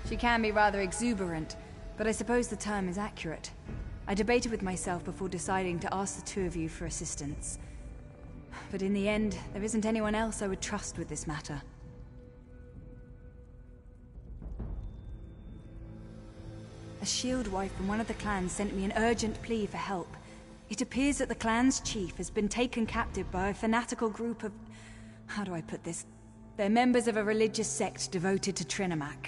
She can be rather exuberant, but I suppose the term is accurate. I debated with myself before deciding to ask the two of you for assistance. But in the end, there isn't anyone else I would trust with this matter. A shield wife from one of the clans sent me an urgent plea for help. It appears that the clan's chief has been taken captive by a fanatical group of... how do I put this? They're members of a religious sect devoted to Trinimac.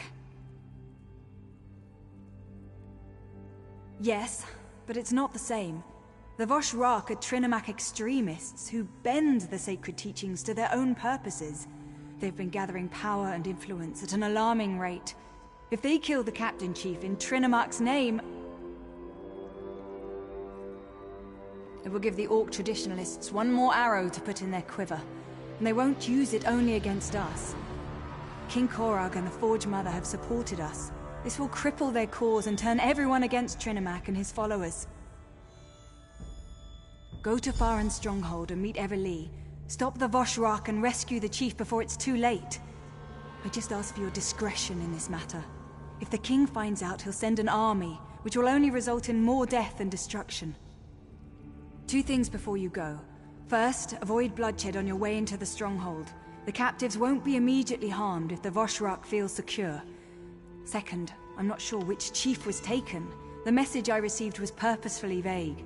Yes, but it's not the same. The Voshrak are Trinimac extremists who bend the sacred teachings to their own purposes. They've been gathering power and influence at an alarming rate. If they kill the Captain Chief in Trinimac's name, it will give the Orc traditionalists one more arrow to put in their quiver, and they won't use it only against us. King Korag and the Forge Mother have supported us. This will cripple their cause and turn everyone against Trinimac and his followers. Go to Faren's stronghold and meet Everlee. Stop the Voshrak and rescue the chief before it's too late. I just ask for your discretion in this matter. If the king finds out, he'll send an army, which will only result in more death and destruction. 2 things before you go. First, avoid bloodshed on your way into the stronghold. The captives won't be immediately harmed if the Voshrak feels secure. Second, I'm not sure which chief was taken. The message I received was purposefully vague.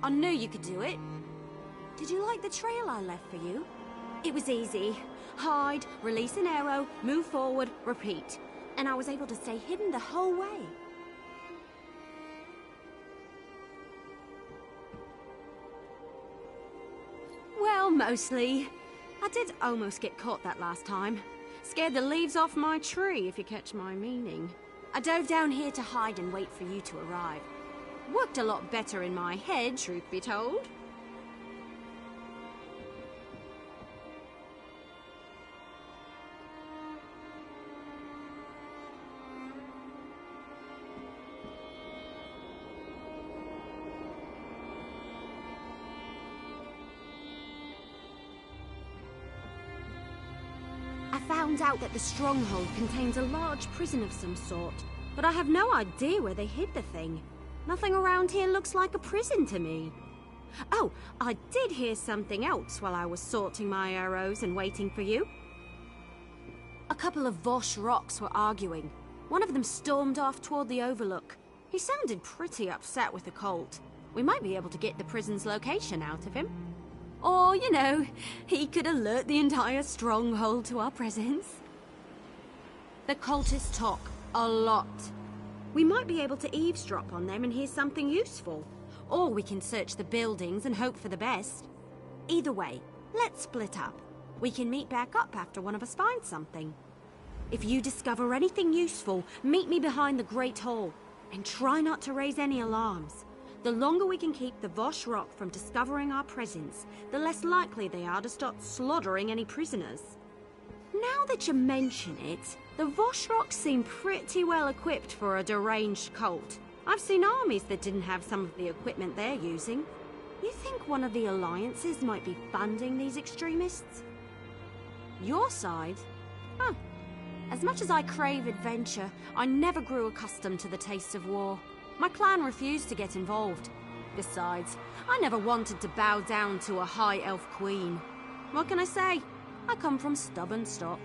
I knew you could do it. Did you like the trail I left for you? It was easy. Hide, release an arrow, move forward, repeat. And I was able to stay hidden the whole way. Well, mostly. I did almost get caught that last time. Scared the leaves off my tree, if you catch my meaning. I dove down here to hide and wait for you to arrive. Worked a lot better in my head, truth be told. I found out that the stronghold contains a large prison of some sort, but I have no idea where they hid the thing. Nothing around here looks like a prison to me. Oh, I did hear something else while I was sorting my arrows and waiting for you. A couple of Vosh rocks were arguing. One of them stormed off toward the overlook. He sounded pretty upset with the cult. We might be able to get the prison's location out of him. Or, you know, he could alert the entire stronghold to our presence. The cultists talk a lot. We might be able to eavesdrop on them and hear something useful. Or we can search the buildings and hope for the best. Either way, let's split up. We can meet back up after one of us finds something. If you discover anything useful, meet me behind the Great Hall. And try not to raise any alarms. The longer we can keep the Vosh Rock from discovering our presence, the less likely they are to start slaughtering any prisoners. Now that you mention it, the Vosh Rock seem pretty well equipped for a deranged cult. I've seen armies that didn't have some of the equipment they're using. You think one of the alliances might be funding these extremists? Your side? Huh. As much as I crave adventure, I never grew accustomed to the taste of war. My clan refused to get involved. Besides, I never wanted to bow down to a high elf queen. What can I say? I come from stubborn stock.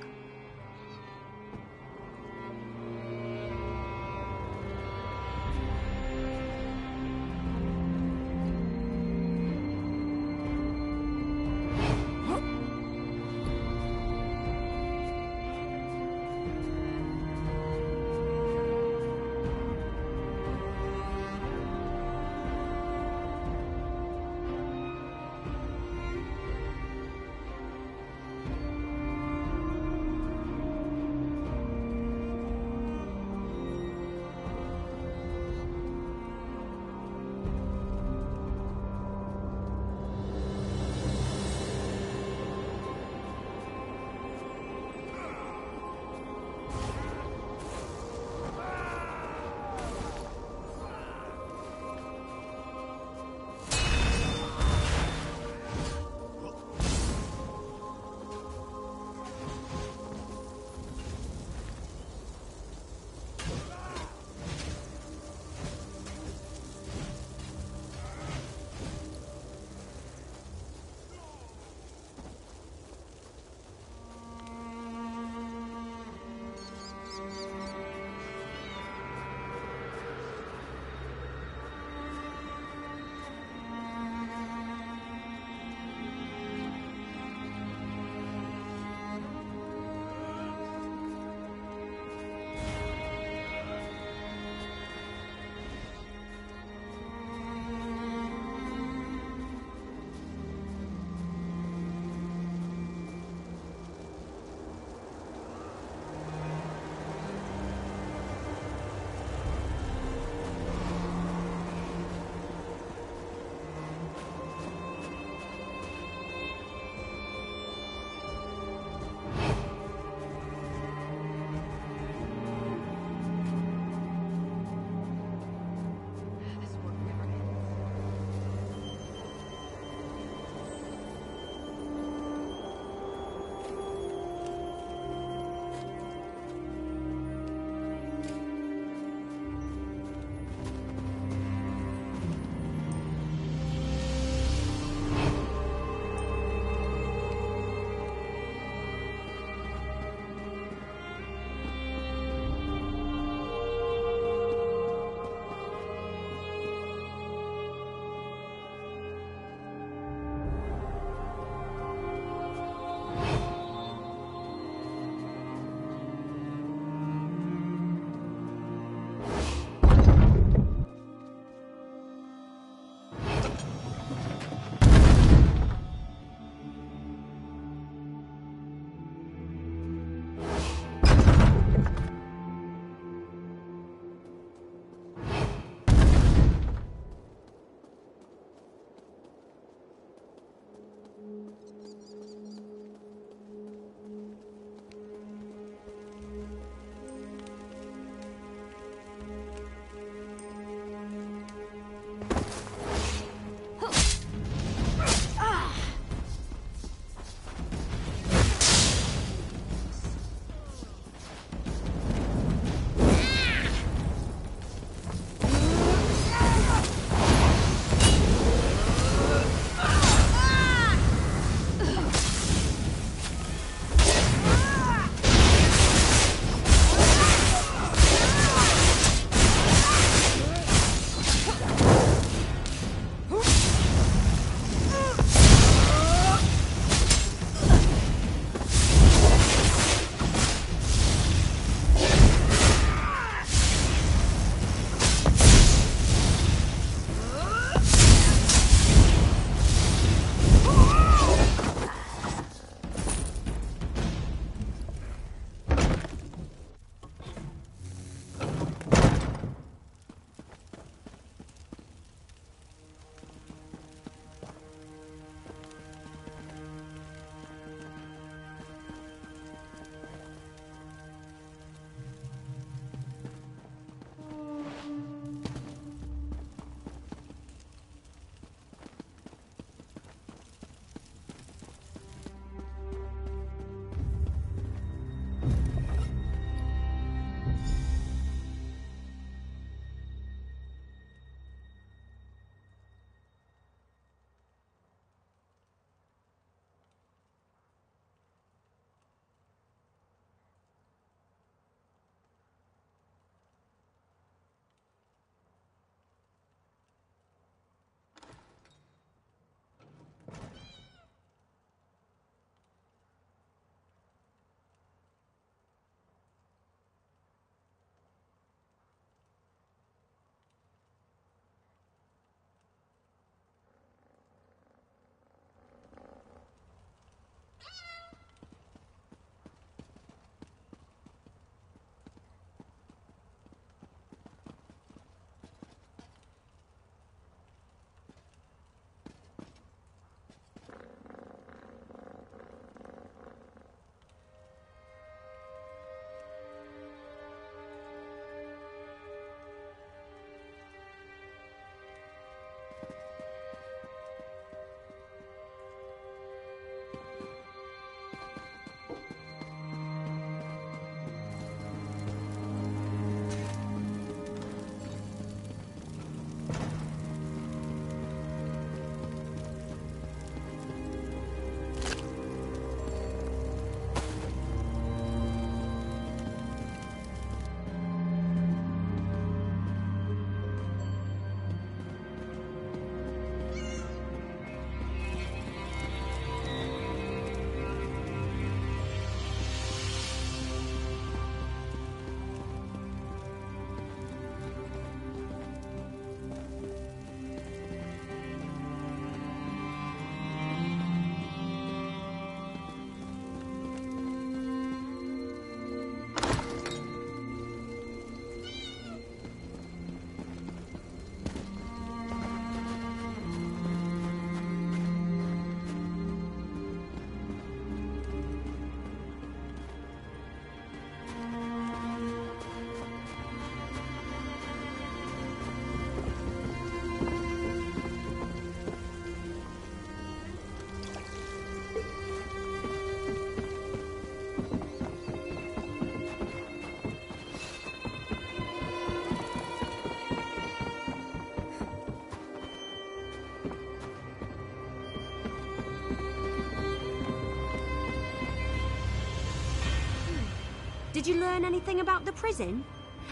Did you learn anything about the prison?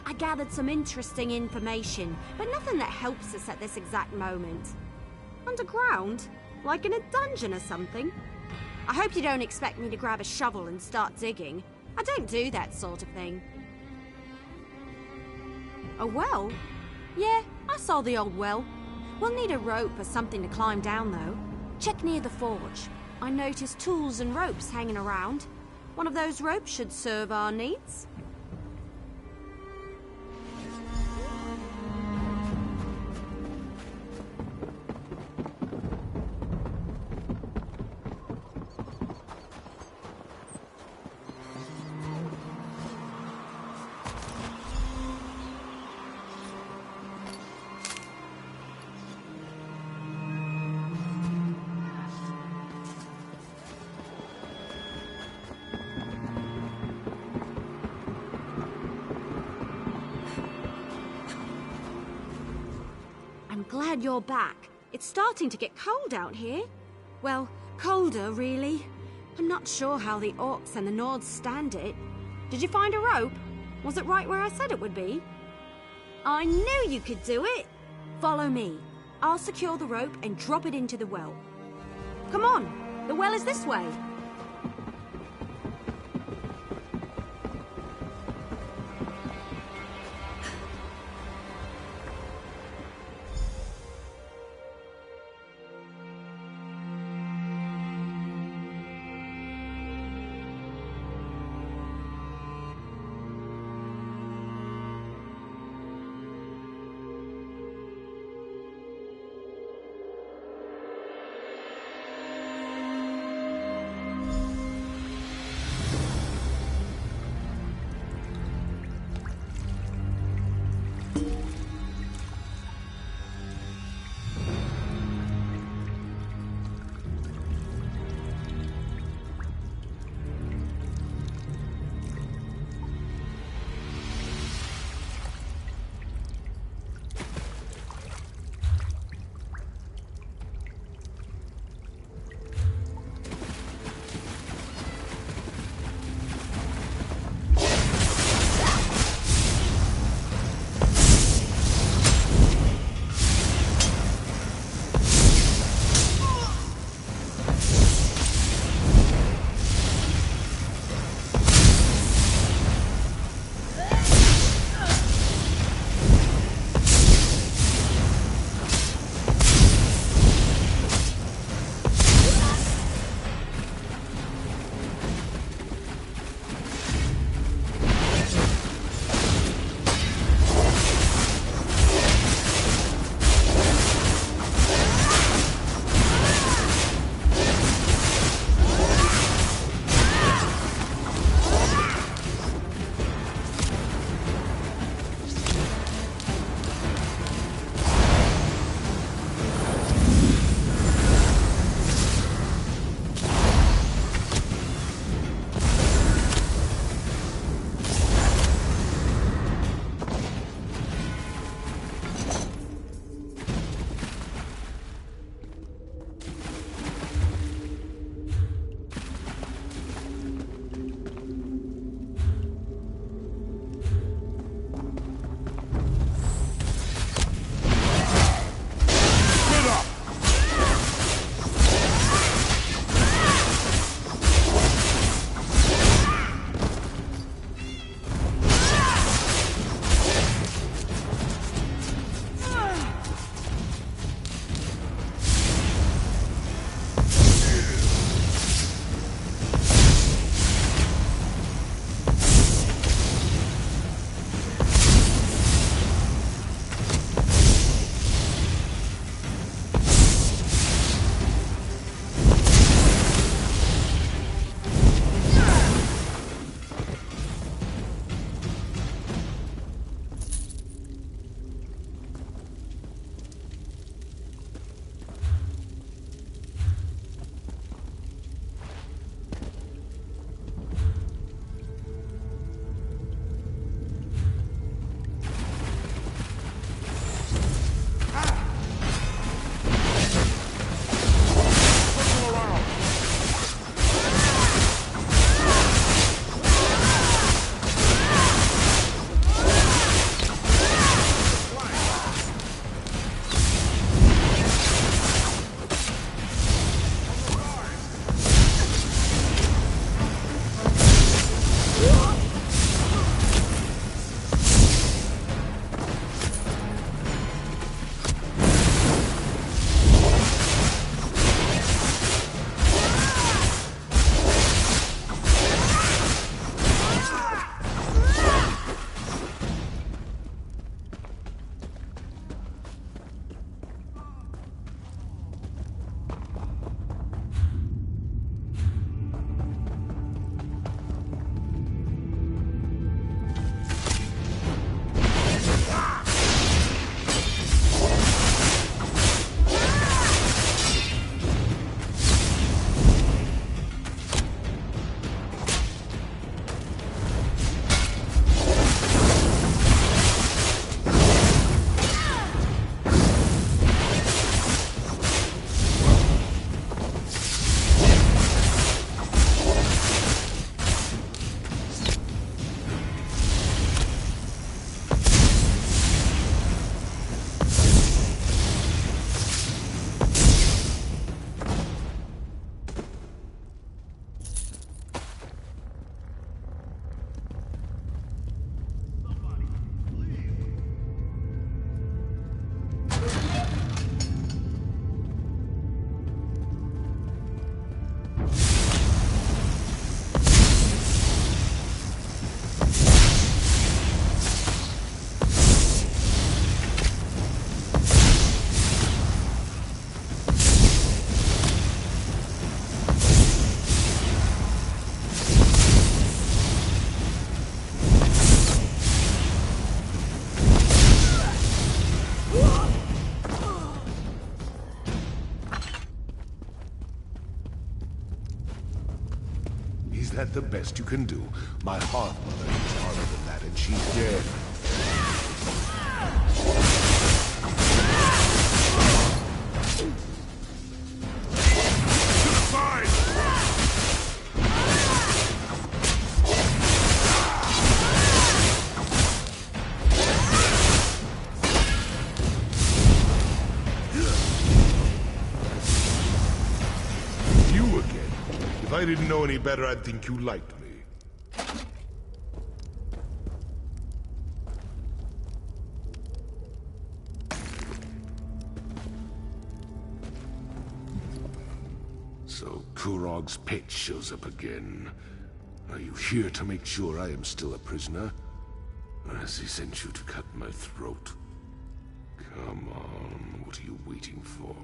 I gathered some interesting information, but nothing that helps us at this exact moment. Underground? Like in a dungeon or something? I hope you don't expect me to grab a shovel and start digging. I don't do that sort of thing. A well? Yeah, I saw the old well. We'll need a rope or something to climb down, though. Check near the forge. I noticed tools and ropes hanging around. One of those ropes should serve our needs. Glad you're back. It's starting to get cold out here. Well, colder, really. I'm not sure how the orcs and the Nords stand it. Did you find a rope? Was it right where I said it would be? I knew you could do it! Follow me. I'll secure the rope and drop it into the well. Come on, the well is this way. Is that the best you can do? My hearth mother is harder than that, and she's dead. To the side! You again. If I didn't know any better, I'd think you liked me. So Kurog's pet shows up again. Are you here to make sure I am still a prisoner? Or has he sent you to cut my throat? Come on, what are you waiting for?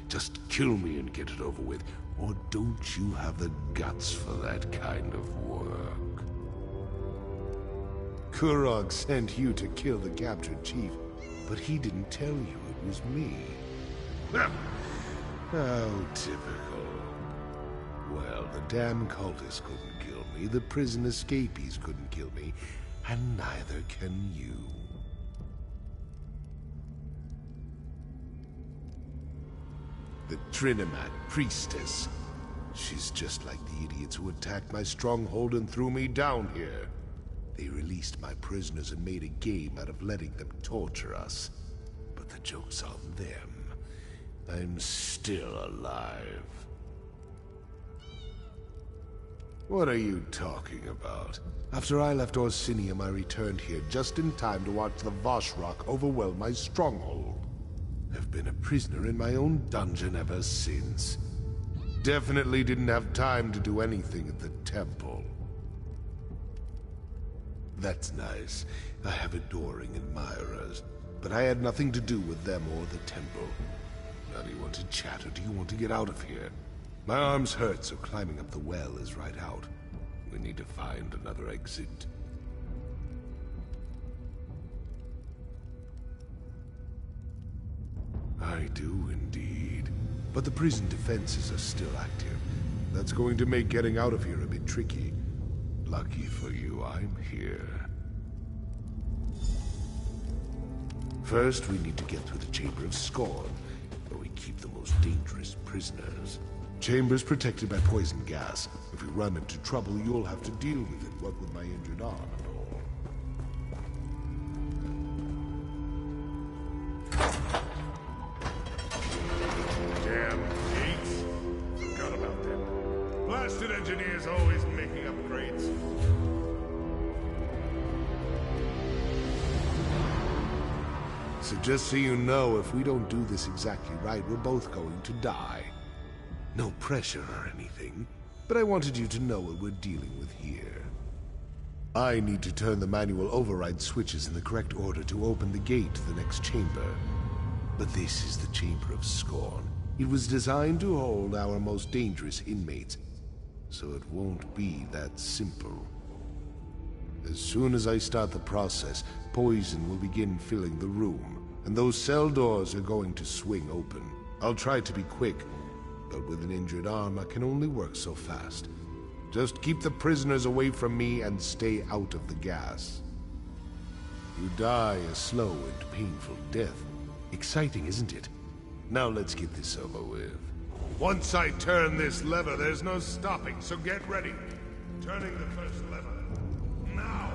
Just kill me and get it over with. Or don't you have the guts for that kind of work? Kurog sent you to kill the captured chief, but he didn't tell you it was me. How typical. Well, the damn cultists couldn't kill me, the prison escapees couldn't kill me, and neither can you. The Trinimat priestess. She's just like the idiots who attacked my stronghold and threw me down here. They released my prisoners and made a game out of letting them torture us. But the joke's on them. I'm still alive. What are you talking about? After I left Orsinium, I returned here just in time to watch the Voshrock overwhelm my stronghold. I've been a prisoner in my own dungeon ever since. Definitely didn't have time to do anything at the temple. That's nice. I have adoring admirers, but I had nothing to do with them or the temple. Now do you want to chat or do you want to get out of here? My arms hurt, so climbing up the well is right out. We need to find another exit. I do indeed. But the prison defenses are still active. That's going to make getting out of here a bit tricky. Lucky for you, I'm here. First, we need to get through the Chamber of Scorn, where we keep the most dangerous prisoners. Chamber's protected by poison gas. If we run into trouble, you'll have to deal with it, what with my injured arm and all. Damn gates! Forgot about them. Blasted engineers always making upgrades. So just so you know, if we don't do this exactly right, we're both going to die. No pressure or anything, but I wanted you to know what we're dealing with here. I need to turn the manual override switches in the correct order to open the gate to the next chamber. But this is the Chamber of Scorn. It was designed to hold our most dangerous inmates, so it won't be that simple. As soon as I start the process, poison will begin filling the room, and those cell doors are going to swing open. I'll try to be quick, but with an injured arm, I can only work so fast. Just keep the prisoners away from me and stay out of the gas. You die a slow and painful death. Exciting, isn't it? Now let's get this over with. Once I turn this lever, there's no stopping, so get ready. Turning the first lever. Now!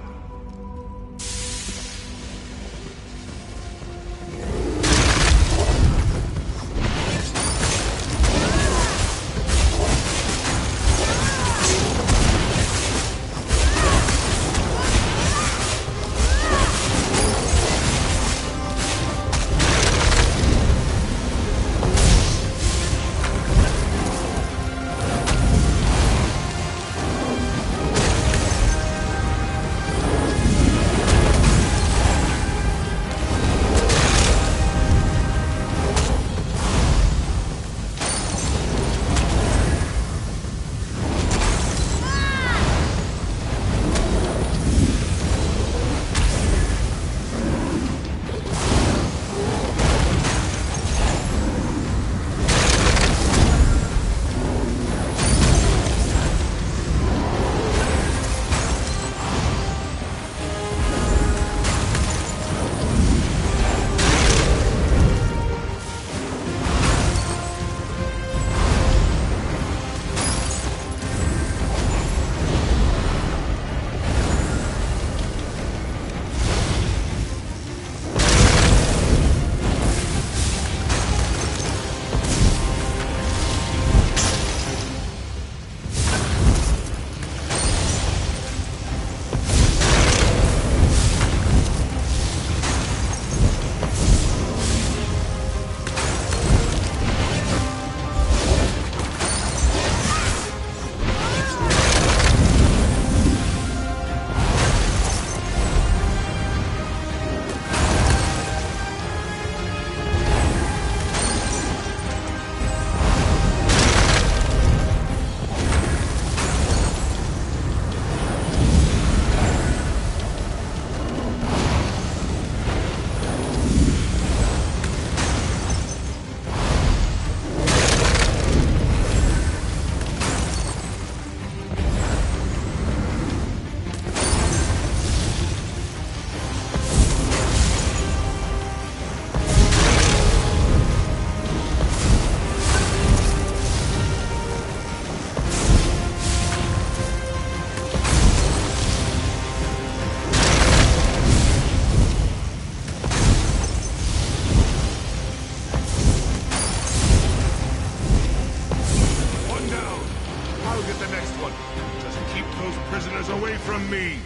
those prisoners away from me!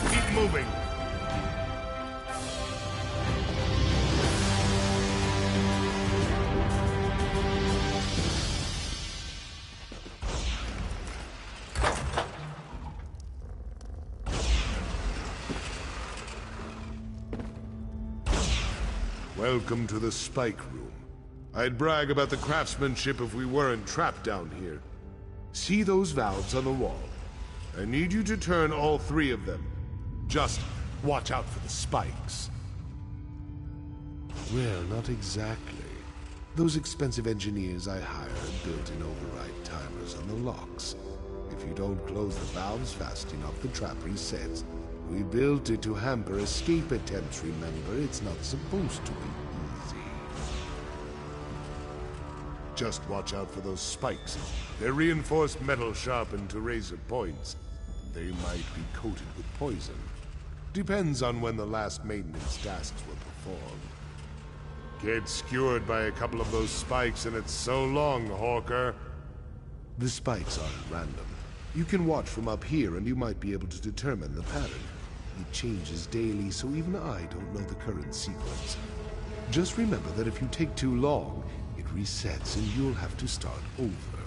Keep moving. Welcome to the Spike Room. I'd brag about the craftsmanship if we weren't trapped down here. See those valves on the wall? I need you to turn all 3 of them. Just watch out for the spikes. Well, not exactly. Those expensive engineers I hired built in override timers on the locks. If you don't close the valves fast enough, the trap resets. We built it to hamper escape attempts, remember? It's not supposed to be easy. Just watch out for those spikes. They're reinforced metal sharpened to razor points. They might be coated with poison. Depends on when the last maintenance tasks were performed. Get skewered by a couple of those spikes and it's so long, Hawker. The spikes aren't random. You can watch from up here and you might be able to determine the pattern. It changes daily, so even I don't know the current sequence. Just remember that if you take too long, it resets and you'll have to start over.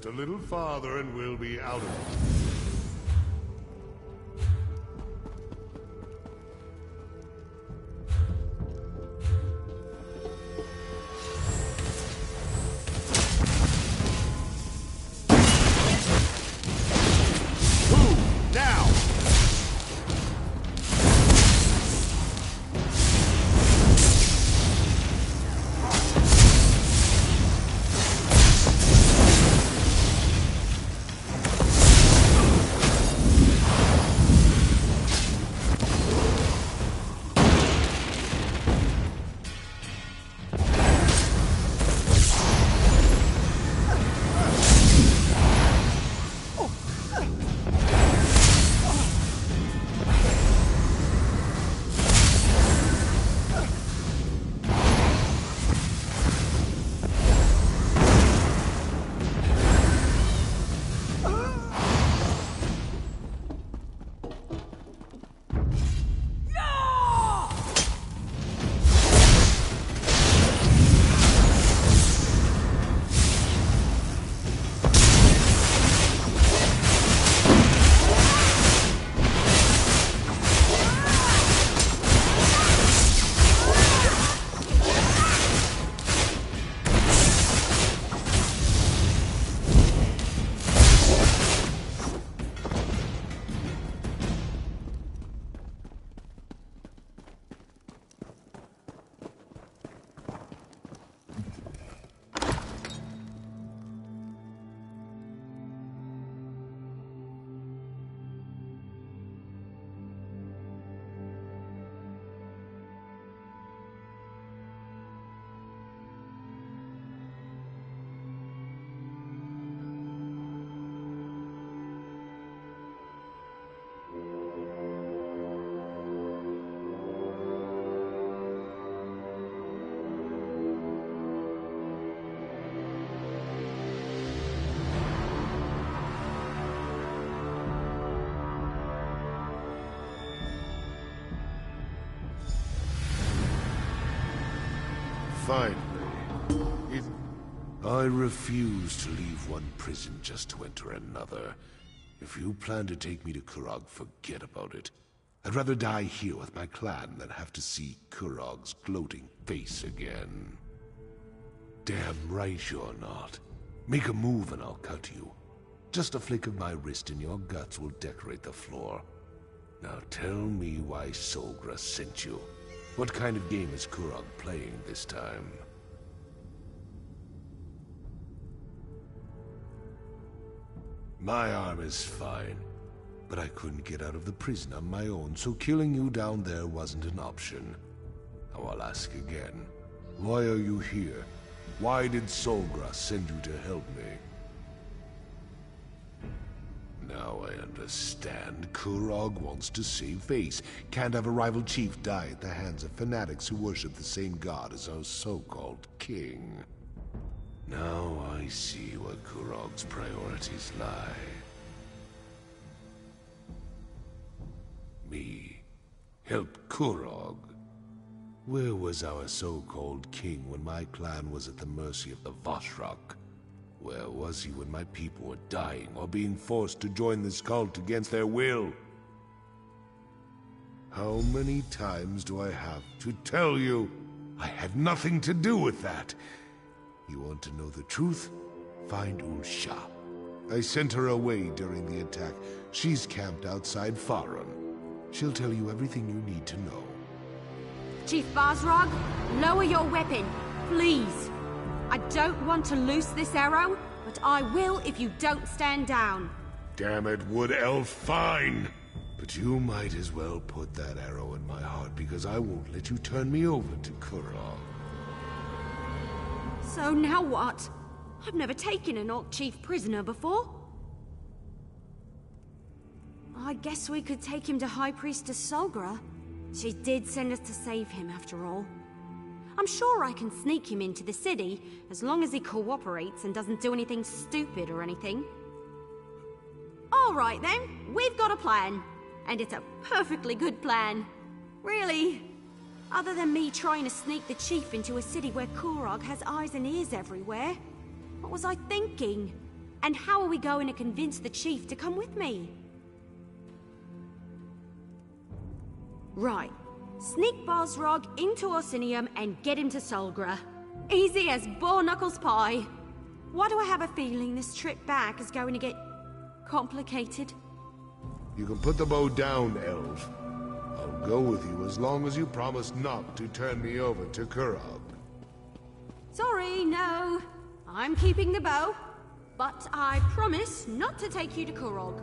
Just a little farther and we'll be out of it. Finally. I refuse to leave one prison just to enter another. If you plan to take me to Kurog, forget about it. I'd rather die here with my clan than have to see Kurog's gloating face again. Damn right you're not. Make a move and I'll cut you. Just a flick of my wrist and your guts will decorate the floor. Now tell me why Solgra sent you. What kind of game is Kurog playing this time? My arm is fine, but I couldn't get out of the prison on my own, so killing you down there wasn't an option. Now I'll ask again. Why are you here? Why did Solgra send you to help me? Now I understand. Kurog wants to save face. Can't have a rival chief die at the hands of fanatics who worship the same god as our so-called king. Now I see where Kurog's priorities lie. Me. Help Kurog. Where was our so-called king when my clan was at the mercy of the Voshrak? Where was he when my people were dying or being forced to join this cult against their will? How many times do I have to tell you? I had nothing to do with that. You want to know the truth? Find Ulsha. I sent her away during the attack. She's camped outside Faron. She'll tell you everything you need to know. Chief Bazrog, lower your weapon, please. I don't want to loose this arrow, but I will if you don't stand down. Damn it, Wood Elf, fine! But you might as well put that arrow in my heart, because I won't let you turn me over to Kurog. So now what? I've never taken an Orc Chief prisoner before. I guess we could take him to High Priestess Solgra. She did send us to save him, after all. I'm sure I can sneak him into the city, as long as he cooperates and doesn't do anything stupid or anything. All right then, we've got a plan. And it's a perfectly good plan. Really. Other than me trying to sneak the chief into a city where Kurog has eyes and ears everywhere. What was I thinking? And how are we going to convince the chief to come with me? Right. Sneak Bosrog into Orsinium and get him to Solgra. Easy as Boar-Knuckles pie. Why do I have a feeling this trip back is going to get complicated? You can put the bow down, Elf. I'll go with you as long as you promise not to turn me over to Kurog. Sorry, no. I'm keeping the bow. But I promise not to take you to Kurog.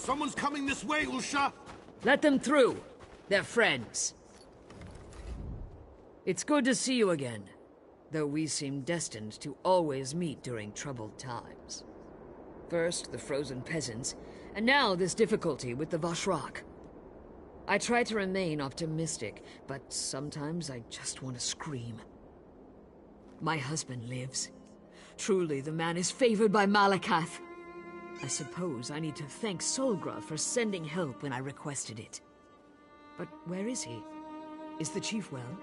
Someone's coming this way, Usha! Let them through. They're friends. It's good to see you again, though we seem destined to always meet during troubled times. First, the frozen peasants, and now this difficulty with the Vashrak. I try to remain optimistic, but sometimes I just want to scream. My husband lives. Truly, the man is favored by Malakath. I suppose I need to thank Solgra for sending help when I requested it. But where is he? Is the chief well?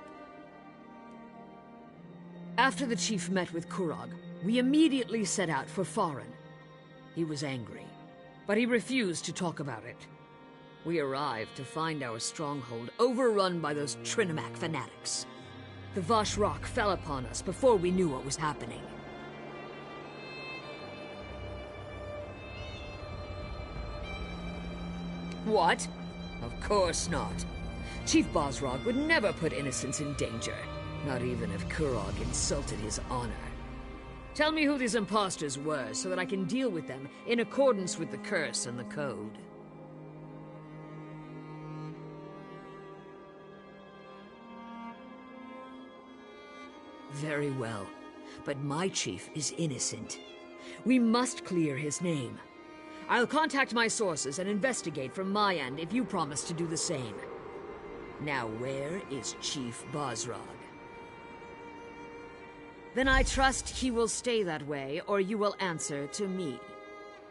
After the chief met with Kurog, we immediately set out for Farin. He was angry, but he refused to talk about it. We arrived to find our stronghold overrun by those Trinimac fanatics. The Vosh Rock fell upon us before we knew what was happening. What? Of course not. Chief Bosrog would never put innocents in danger, not even if Kurog insulted his honor. Tell me who these imposters were so that I can deal with them in accordance with the curse and the code. Very well, but my chief is innocent. We must clear his name. I'll contact my sources and investigate from my end if you promise to do the same. Now where is Chief Bosrog? Then I trust he will stay that way, or you will answer to me.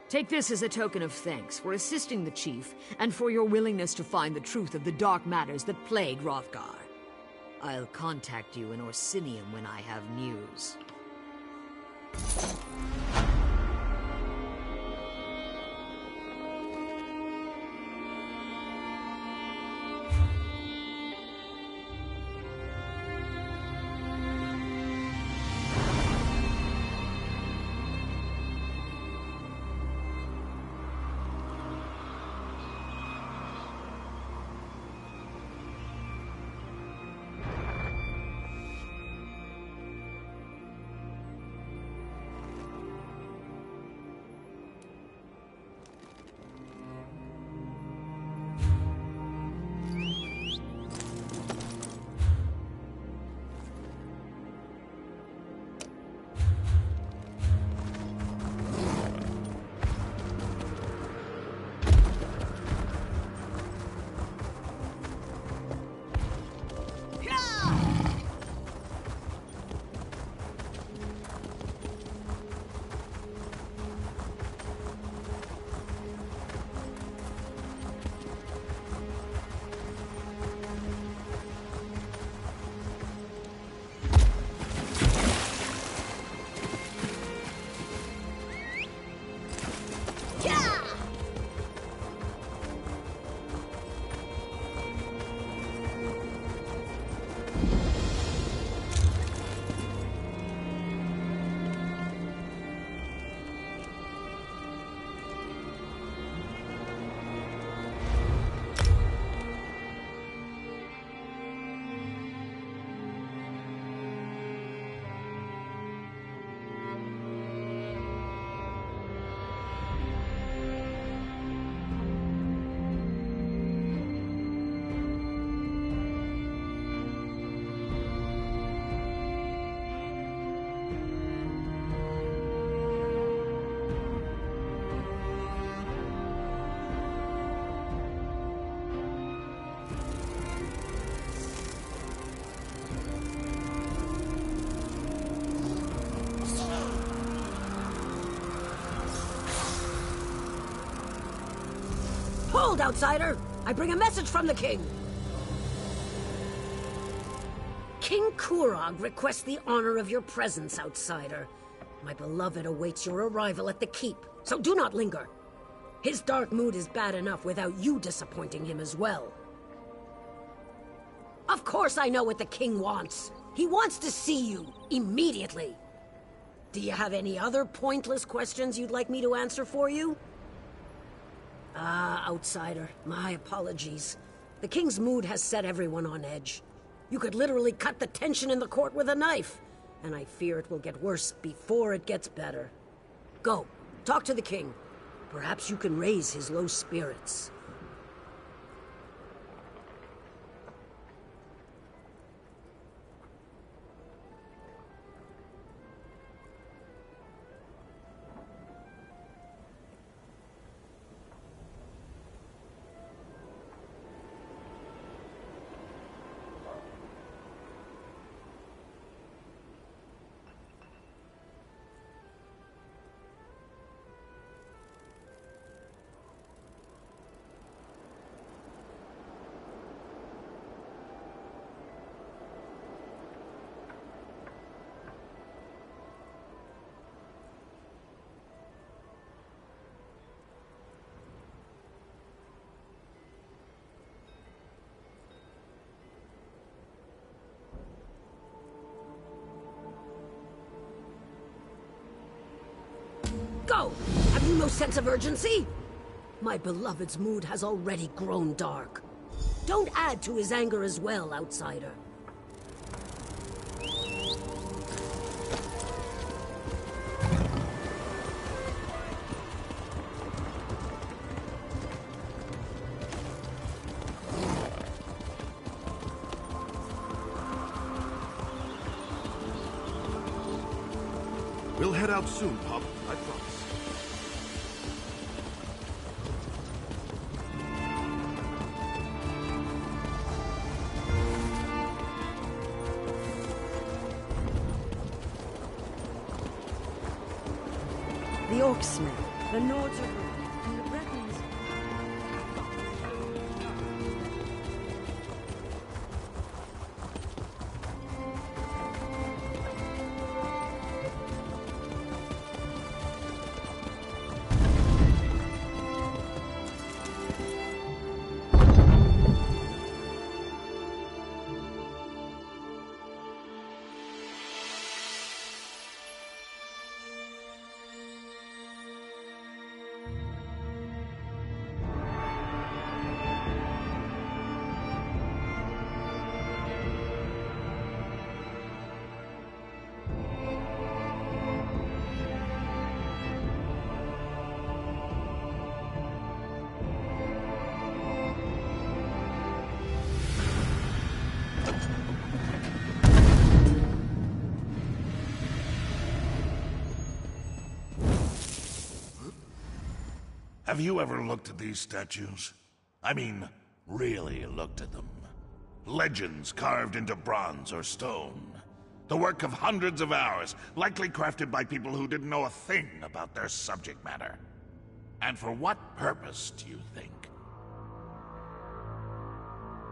Take this as a token of thanks for assisting the chief and for your willingness to find the truth of the dark matters that plague Hrothgar. I'll contact you in Orsinium when I have news. Hold, outsider! I bring a message from the king! King Kurog requests the honor of your presence, outsider. My beloved awaits your arrival at the keep, so do not linger. His dark mood is bad enough without you disappointing him as well. Of course I know what the king wants. He wants to see you, immediately. Do you have any other pointless questions you'd like me to answer for you? Ah, outsider, my apologies. The king's mood has set everyone on edge. You could literally cut the tension in the court with a knife, and I fear it will get worse before it gets better. Go, talk to the king. Perhaps you can raise his low spirits. go! Have you no sense of urgency? My beloved's mood has already grown dark. Don't add to his anger as well, outsider. We'll head out soon, Pop. I promise. The Orcsmith, the Nords are good, and the Bretons... Have you ever looked at these statues? I mean, really looked at them. Legends carved into bronze or stone. The work of hundreds of hours, likely crafted by people who didn't know a thing about their subject matter. And for what purpose, do you think?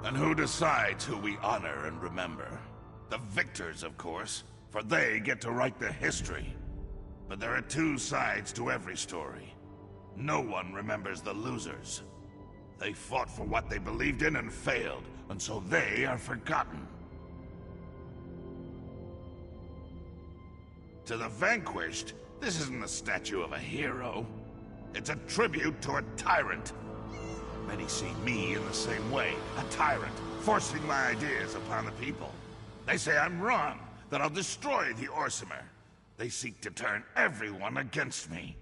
And who decides who we honor and remember? The victors, of course, for they get to write the history. But there are two sides to every story. No one remembers the losers. They fought for what they believed in and failed, and so they are forgotten. To the vanquished, this isn't a statue of a hero. It's a tribute to a tyrant. Many see me in the same way, a tyrant, forcing my ideas upon the people. They say I'm wrong, that I'll destroy the Orsimer. They seek to turn everyone against me.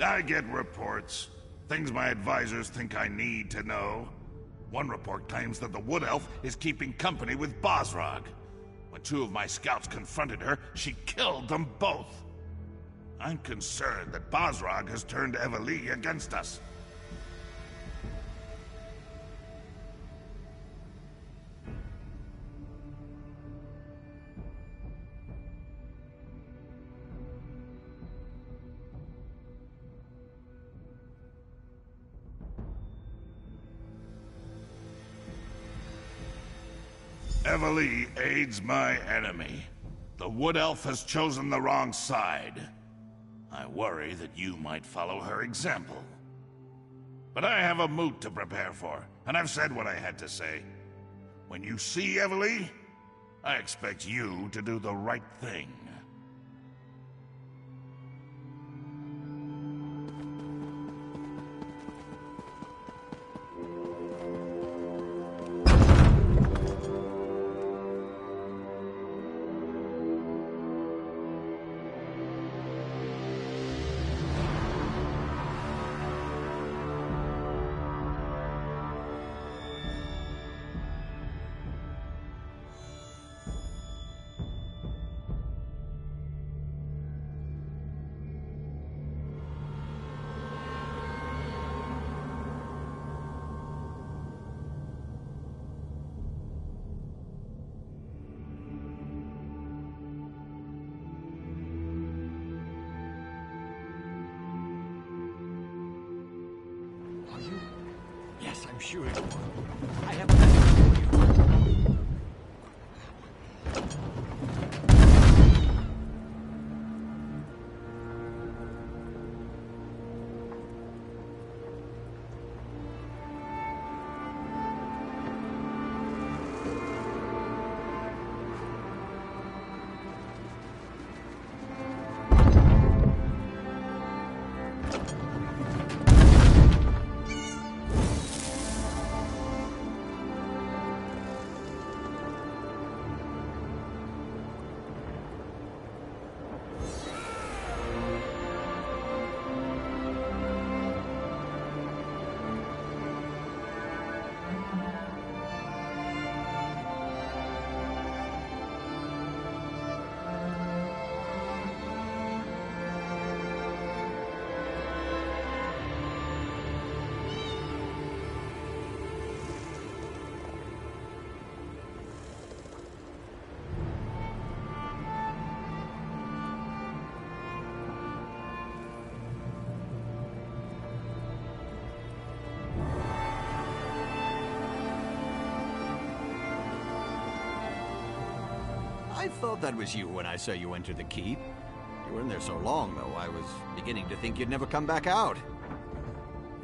I get reports. Things my advisors think I need to know. One report claims that the Wood Elf is keeping company with Bosrog. When two of my scouts confronted her, she killed them both. I'm concerned that Bosrog has turned Eveli against us. Eveli aids my enemy. The Wood Elf has chosen the wrong side. I worry that you might follow her example. But I have a moot to prepare for, and I've said what I had to say. When you see Eveli, I expect you to do the right thing. Yes, I'm sure it will. I have a message for you. I thought that was you when I saw you enter the keep. You were in there so long, though, I was beginning to think you'd never come back out.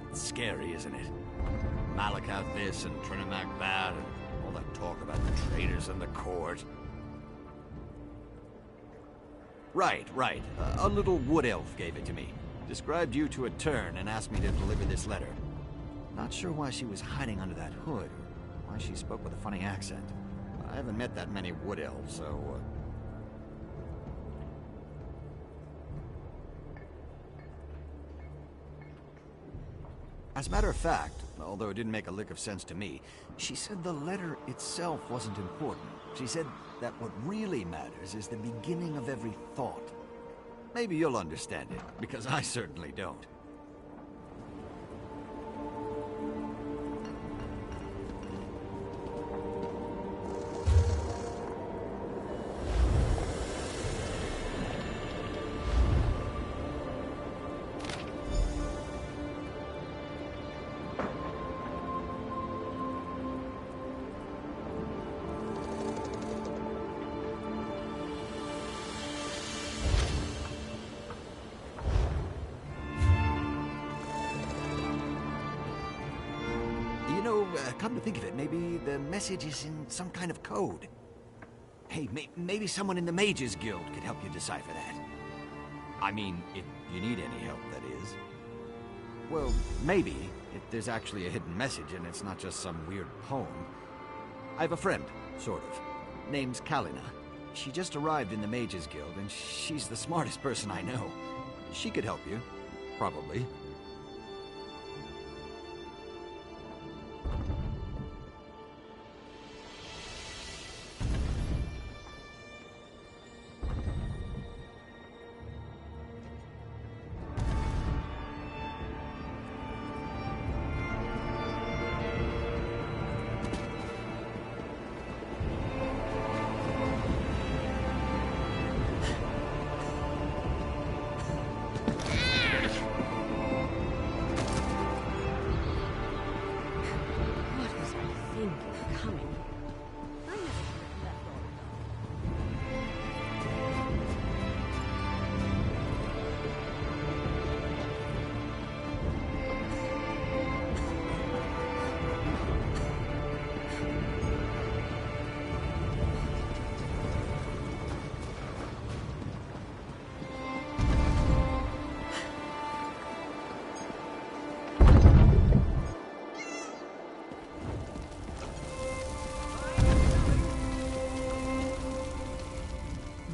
It's scary, isn't it? Malakath this and Trinimac that, and all that talk about the traitors in the court. Right. A little wood elf gave it to me. Described you to a turn and asked me to deliver this letter. Not sure why she was hiding under that hood, or why she spoke with a funny accent. I haven't met that many wood elves, so... As a matter of fact, although it didn't make a lick of sense to me, she said the letter itself wasn't important. She said that what really matters is the beginning of every thought. Maybe you'll understand it, because I certainly don't. Come to think of it, maybe the message is in some kind of code. Hey, maybe someone in the Mages Guild could help you decipher that. I mean, if you need any help, that is. Well, maybe, if there's actually a hidden message and it's not just some weird poem. I have a friend, sort of. Name's Kalina. She just arrived in the Mages Guild, and she's the smartest person I know. She could help you. Probably.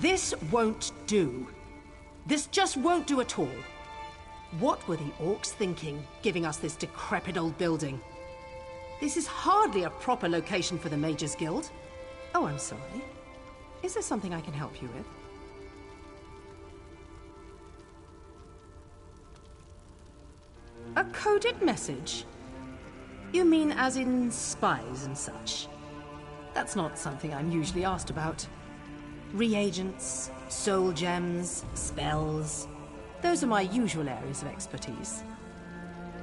This won't do. This just won't do at all. What were the orcs thinking, giving us this decrepit old building? This is hardly a proper location for the Mages Guild. Oh, I'm sorry. Is there something I can help you with? A coded message? You mean as in spies and such? That's not something I'm usually asked about. Reagents, soul gems, spells. Those are my usual areas of expertise.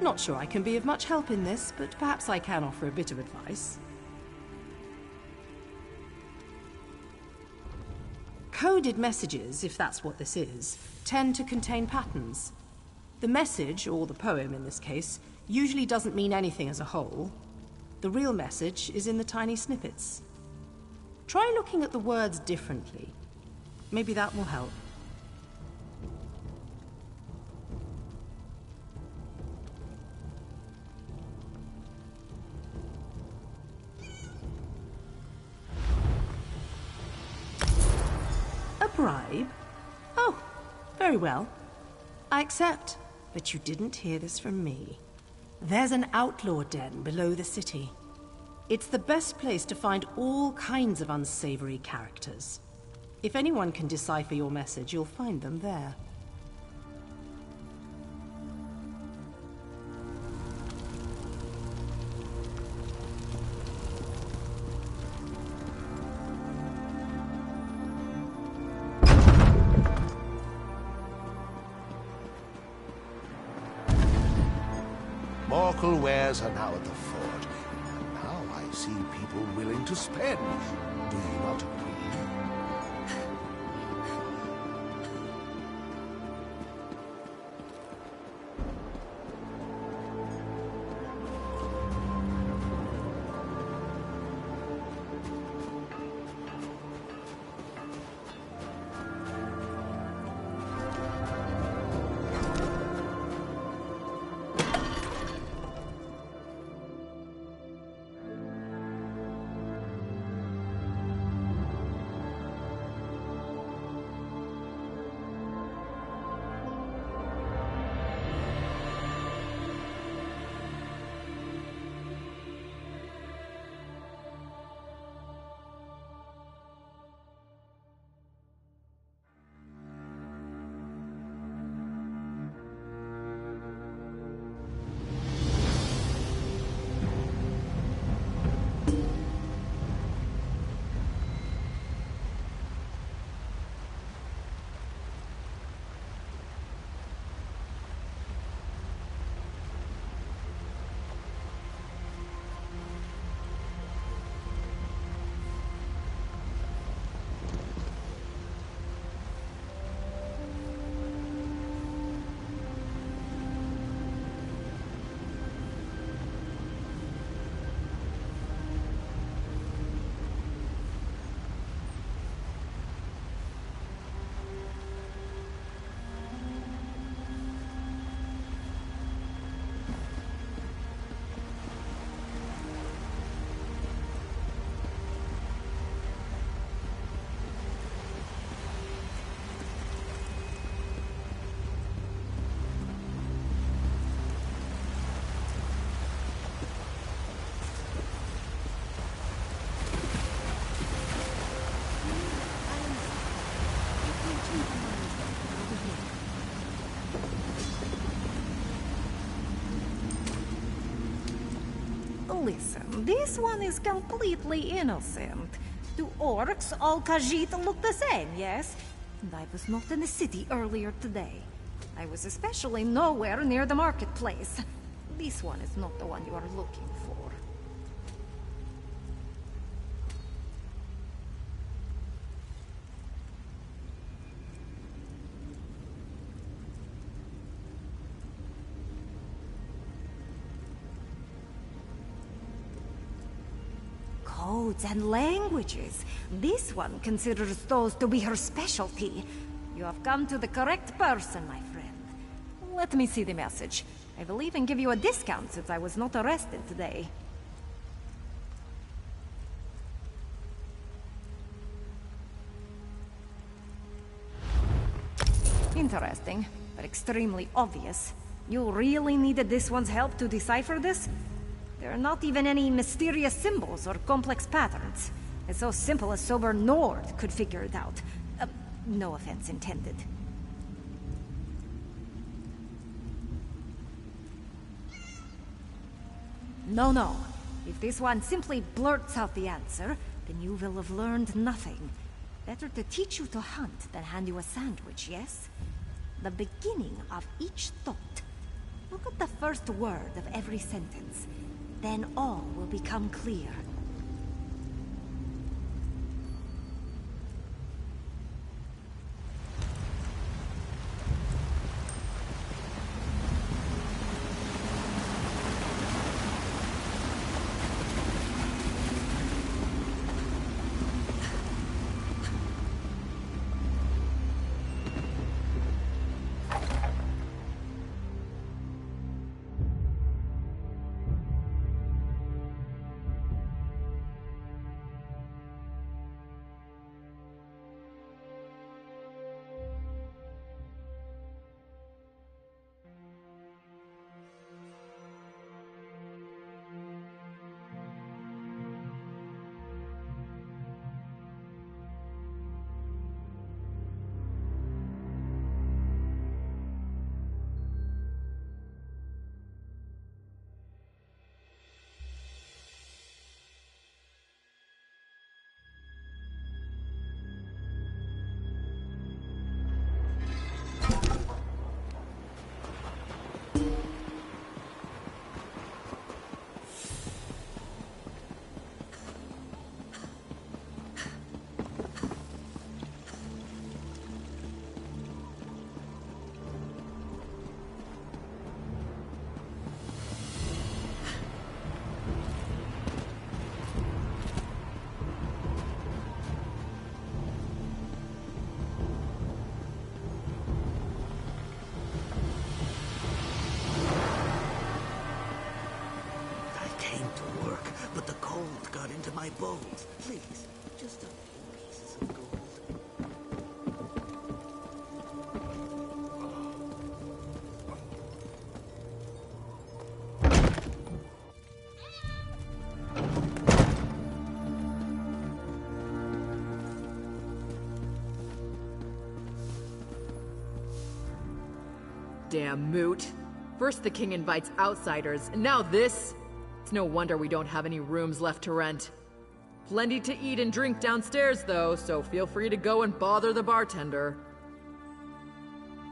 Not sure I can be of much help in this, but perhaps I can offer a bit of advice. Coded messages, if that's what this is, tend to contain patterns. The message, or the poem in this case, usually doesn't mean anything as a whole. The real message is in the tiny snippets. Try looking at the words differently. Maybe that will help. A bribe? Oh, very well. I accept, but you didn't hear this from me. There's an outlaw den below the city. It's the best place to find all kinds of unsavory characters. If anyone can decipher your message, you'll find them there. Morkel wares are now at the fort. And now I see people willing to spend. Do you not agree? Listen, this one is completely innocent. Do orcs all Khajiit look the same, yes? And I was not in the city earlier today. I was especially nowhere near the marketplace. This one is not the one you are looking for. Codes and languages. This one considers those to be her specialty. You have come to the correct person, my friend. Let me see the message. I will even give you a discount since I was not arrested today. Interesting, but extremely obvious. You really needed this one's help to decipher this? There are not even any mysterious symbols or complex patterns. It's so simple a sober Nord could figure it out. No offense intended. No. If this one simply blurts out the answer, then you will have learned nothing. Better to teach you to hunt than hand you a sandwich, yes? The beginning of each thought. Look at the first word of every sentence. Then all will become clear. My bones, please. Just a few pieces of gold. Damn moot. First the king invites outsiders, and now this? It's no wonder we don't have any rooms left to rent. Plenty to eat and drink downstairs, though, so feel free to go and bother the bartender.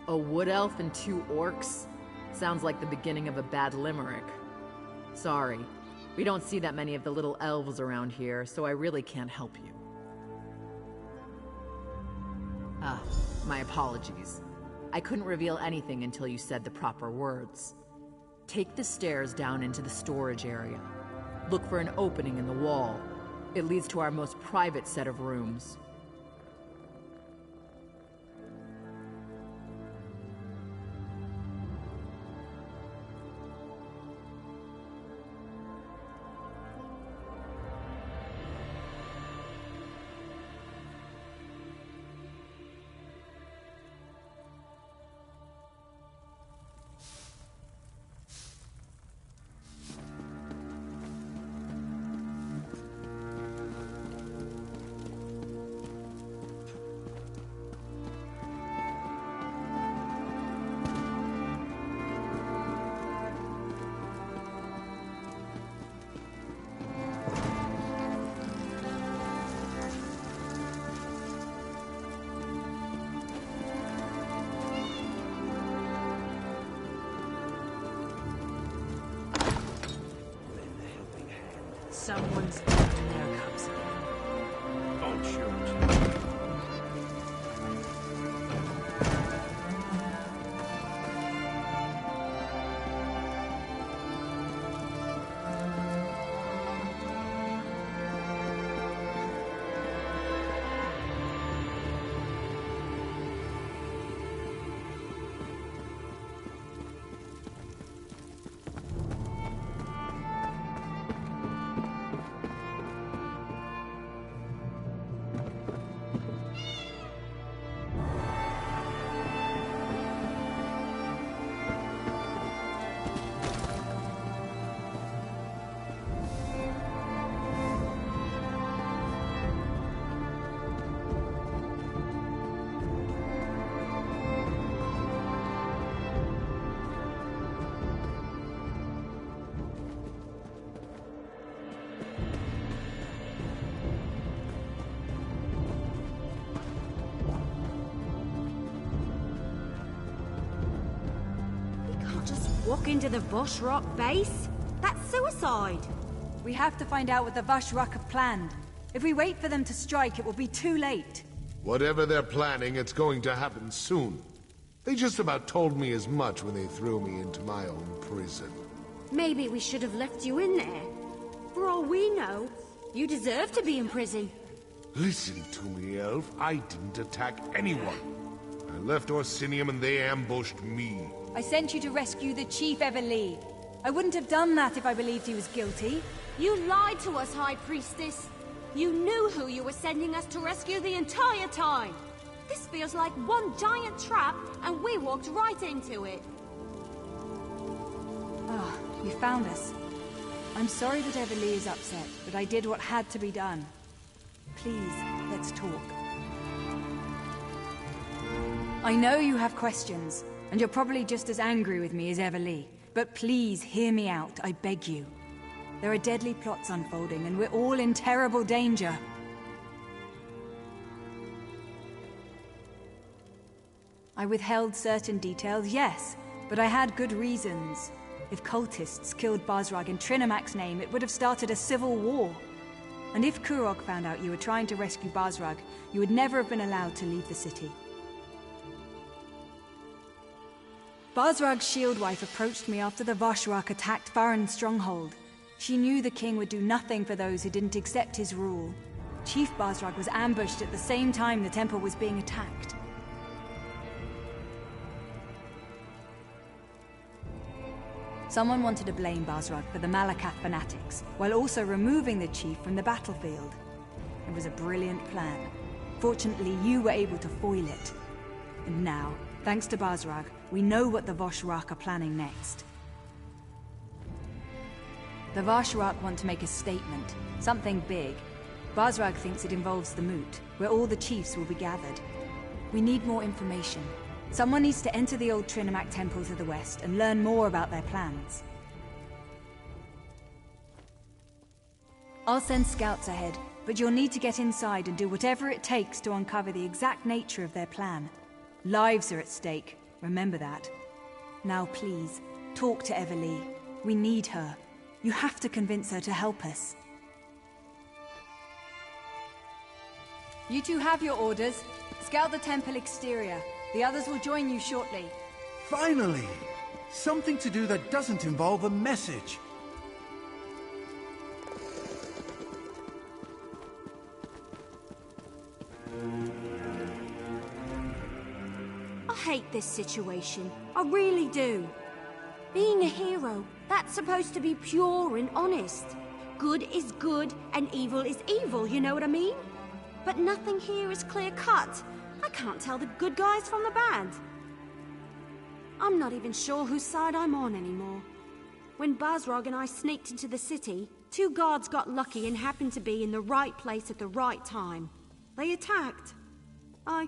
A wood elf and 2 orcs? Sounds like the beginning of a bad limerick. Sorry, we don't see that many of the little elves around here, so I really can't help you. My apologies. I couldn't reveal anything until you said the proper words. Take the stairs down into the storage area. Look for an opening in the wall. It leads to our most private set of rooms. Someone's down their cups again. Don't shoot. Walk into the Voshrock base? That's suicide! We have to find out what the Voshrock have planned. If we wait for them to strike, it will be too late. Whatever they're planning, it's going to happen soon. They just about told me as much when they threw me into my own prison. Maybe we should have left you in there. For all we know, you deserve to be in prison. Listen to me, Elf. I didn't attack anyone. I left Orsinium and they ambushed me. I sent you to rescue the Chief Everlee. I wouldn't have done that if I believed he was guilty. You lied to us, High Priestess. You knew who you were sending us to rescue the entire time. This feels like one giant trap, and we walked right into it. Ah, you found us. I'm sorry that Everlee is upset, but I did what had to be done. Please, let's talk. I know you have questions, and you're probably just as angry with me as Everlee. But please, hear me out, I beg you. There are deadly plots unfolding, and we're all in terrible danger. I withheld certain details, yes, but I had good reasons. If cultists killed Basrag in Trinimak's name, it would have started a civil war. And if Kurog found out you were trying to rescue Basrag, you would never have been allowed to leave the city. Basrag's shield wife approached me after the Voshrak attacked Farron's stronghold. She knew the king would do nothing for those who didn't accept his rule. Chief Basrag was ambushed at the same time the temple was being attacked. Someone wanted to blame Basrag for the Malakath fanatics, while also removing the chief from the battlefield. It was a brilliant plan. Fortunately, you were able to foil it. And now, thanks to Basrag, we know what the Voshrak are planning next. The Voshrak want to make a statement, something big. Basrag thinks it involves the Moot, where all the chiefs will be gathered. We need more information. Someone needs to enter the old Trinimak temple to the west and learn more about their plans. I'll send scouts ahead, but you'll need to get inside and do whatever it takes to uncover the exact nature of their plan. Lives are at stake, remember that. Now please, talk to Everlee. We need her. You have to convince her to help us. You two have your orders. Scout the temple exterior. The others will join you shortly. Finally! Something to do that doesn't involve a message. I hate this situation. I really do. Being a hero, that's supposed to be pure and honest. Good is good and evil is evil, you know what I mean? But nothing here is clear-cut. I can't tell the good guys from the bad. I'm not even sure whose side I'm on anymore. When Basrag and I sneaked into the city, 2 guards got lucky and happened to be in the right place at the right time. They attacked. I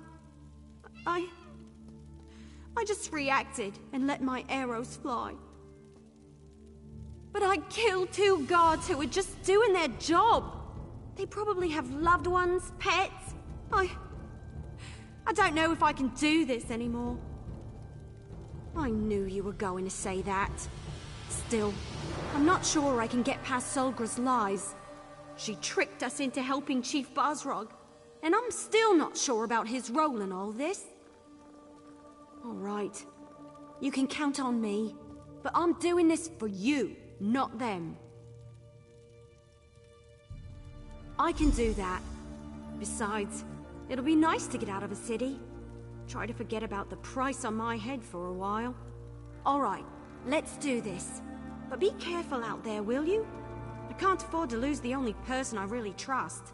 just reacted and let my arrows fly. But I killed 2 guards who were just doing their job. They probably have loved ones, pets. I don't know if I can do this anymore. I knew you were going to say that. Still, I'm not sure I can get past Solgra's lies. She tricked us into helping Chief Buzrog, and I'm still not sure about his role in all this. All right, you can count on me, but I'm doing this for you, not them. I can do that. Besides, it'll be nice to get out of the city. Try to forget about the price on my head for a while. All right, let's do this. But be careful out there, will you? I can't afford to lose the only person I really trust.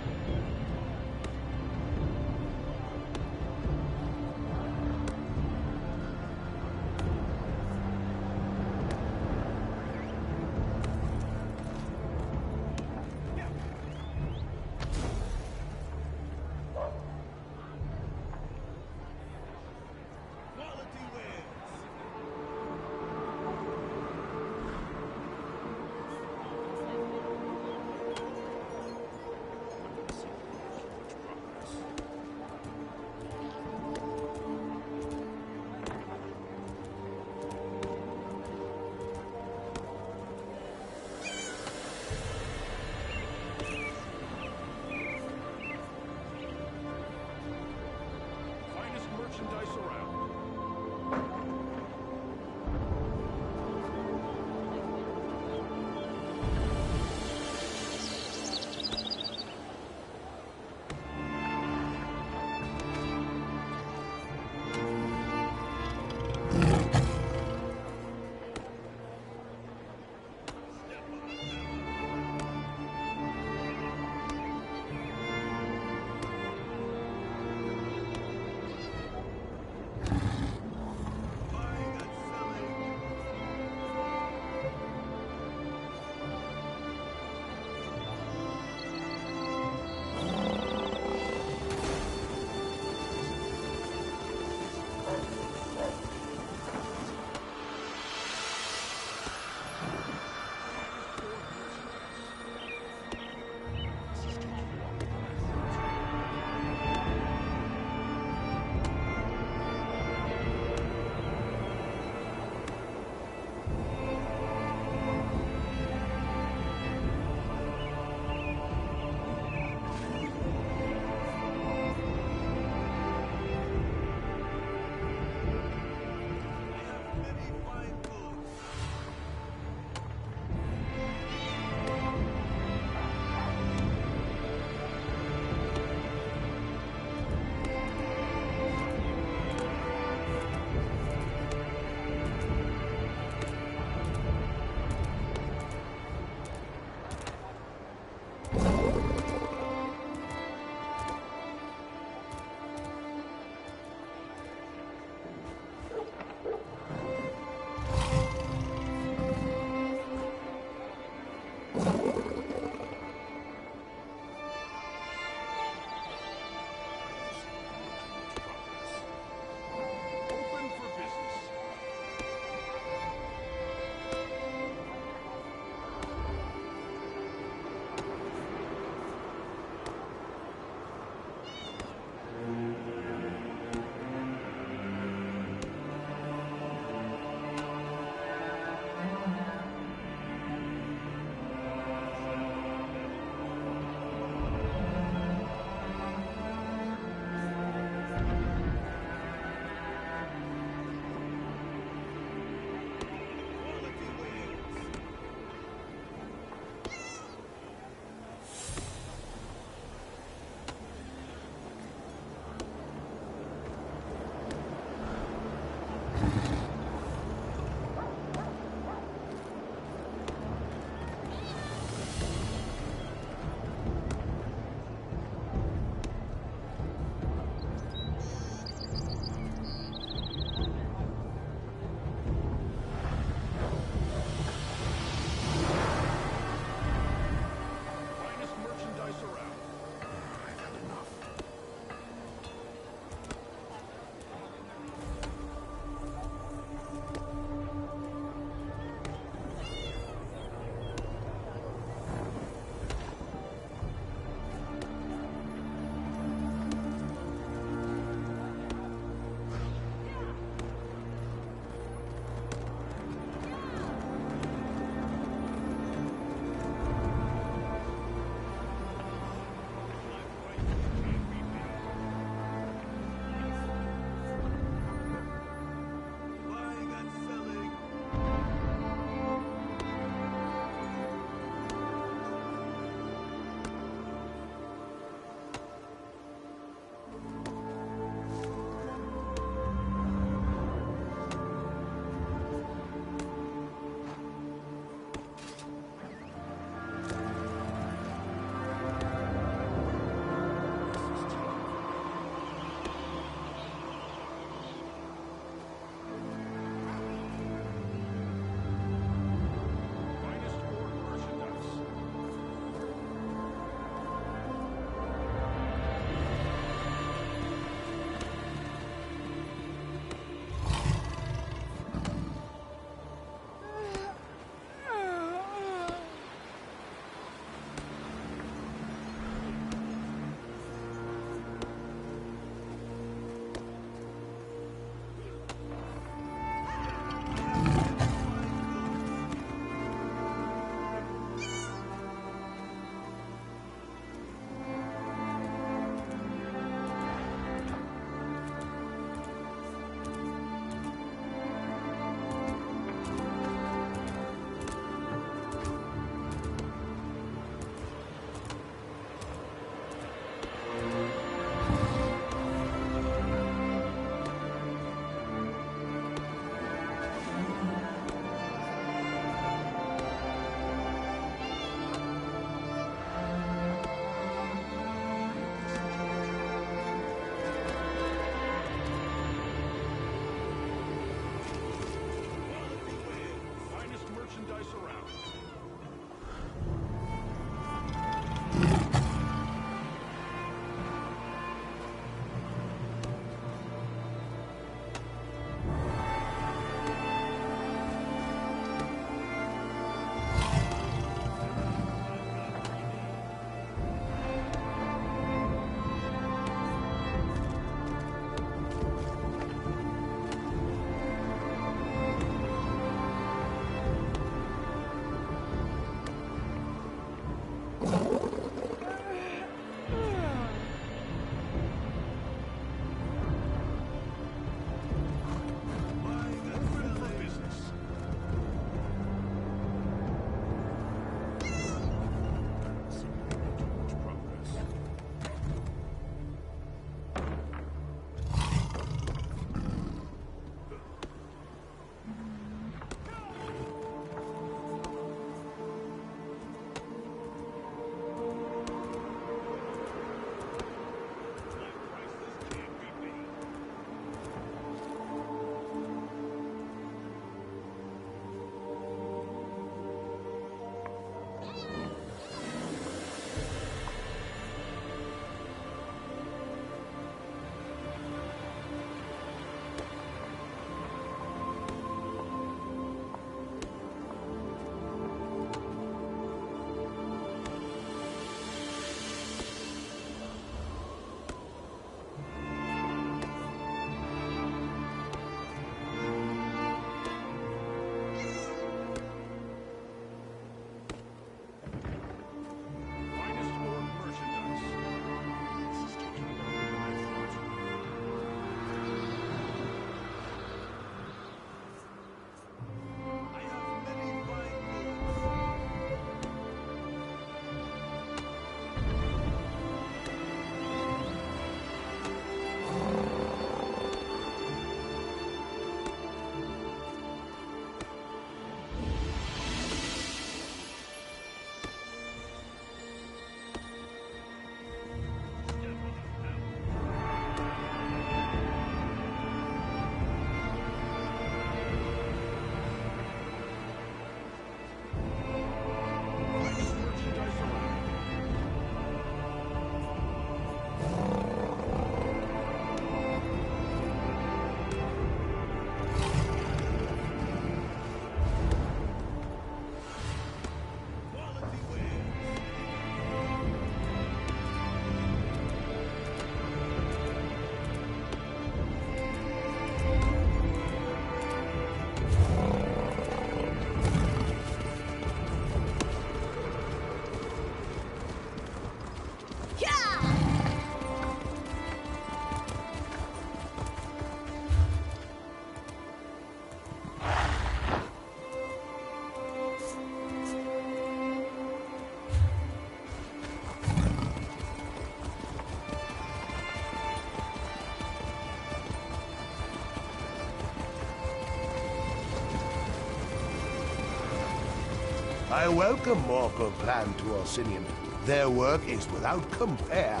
I welcome mortal plan to Orsinium. Their work is without compare.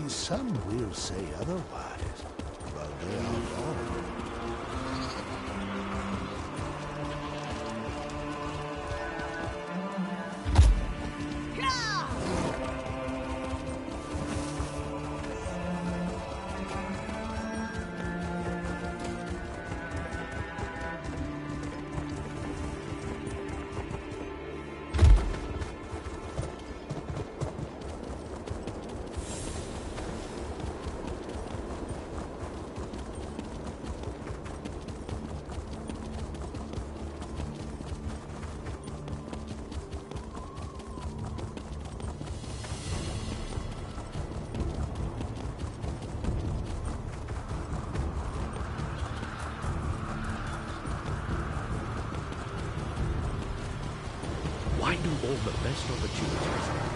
Some will say otherwise, but they are wrong. Why do all the best opportunities?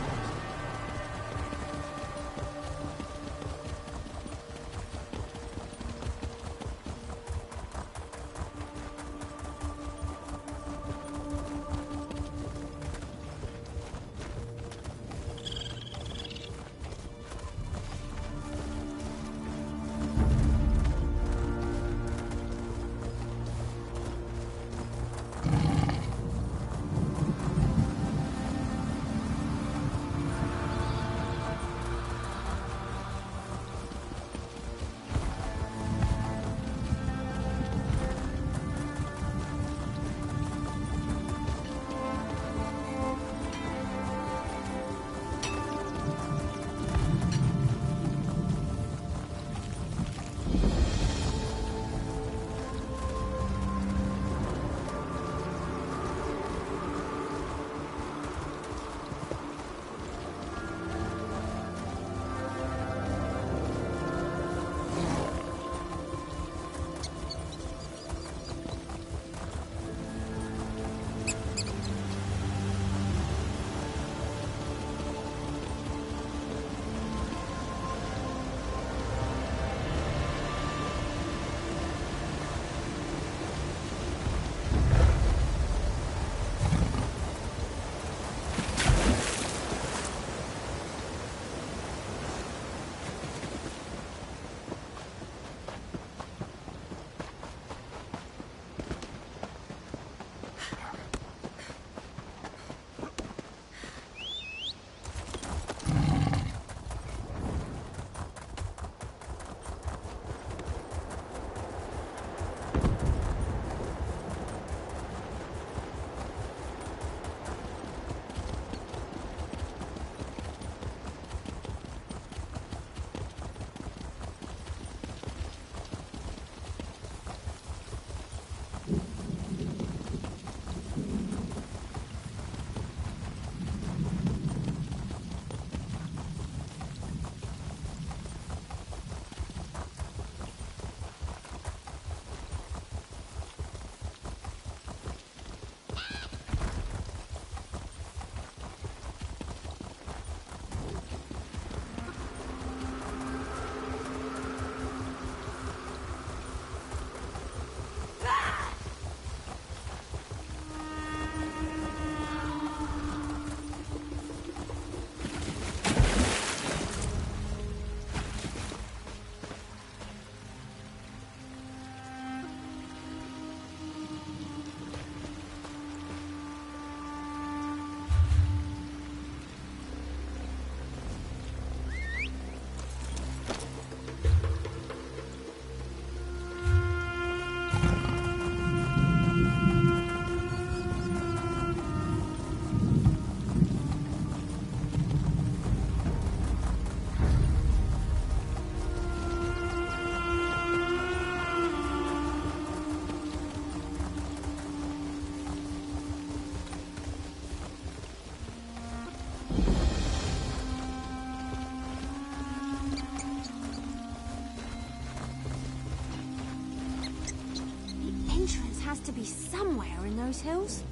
Has to be somewhere in those hills.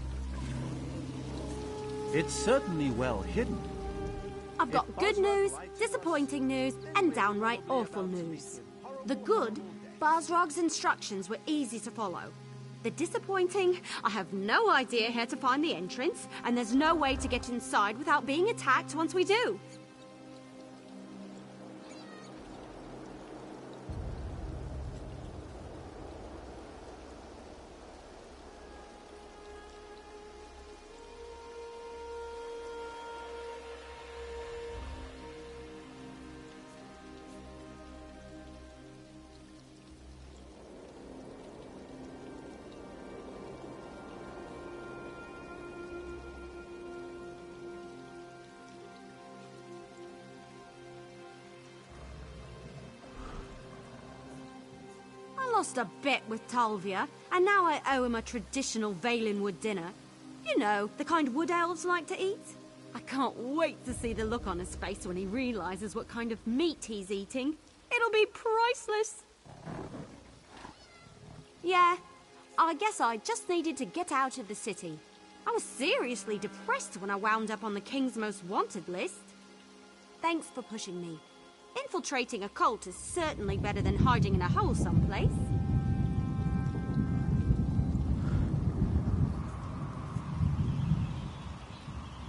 It's certainly well hidden. I've got good news, disappointing news, and downright awful news. The good, Basrog's instructions were easy to follow. The disappointing, I have no idea how to find the entrance, and there's no way to get inside without being attacked once we do. Lost a bet with Talvia, and now I owe him a traditional Valenwood dinner. You know, the kind wood elves like to eat. I can't wait to see the look on his face when he realizes what kind of meat he's eating. It'll be priceless. Yeah, I guess I just needed to get out of the city. I was seriously depressed when I wound up on the King's Most Wanted list. Thanks for pushing me. Infiltrating a cult is certainly better than hiding in a hole someplace.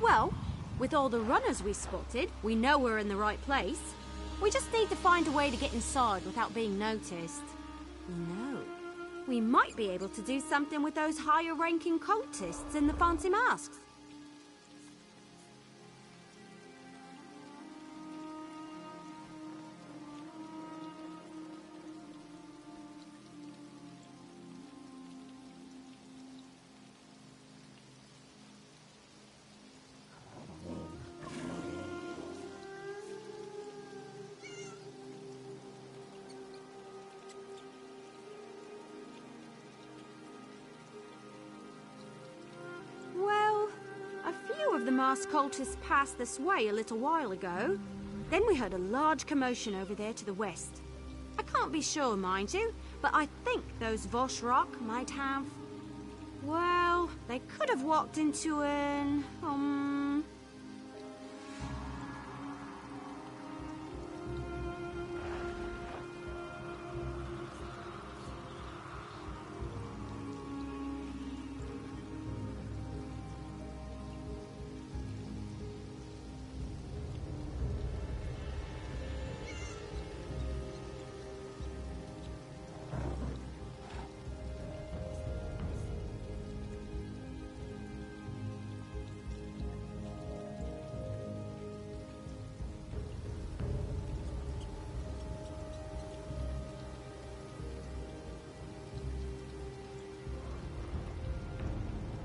Well, with all the runners we spotted, we know we're in the right place. We just need to find a way to get inside without being noticed. No, we might be able to do something with those higher-ranking cultists in the fancy masks. The masked cultists passed this way a little while ago. Then we heard a large commotion over there to the west. I can't be sure, mind you, but I think those Voshrock might have... Well, they could have walked into an...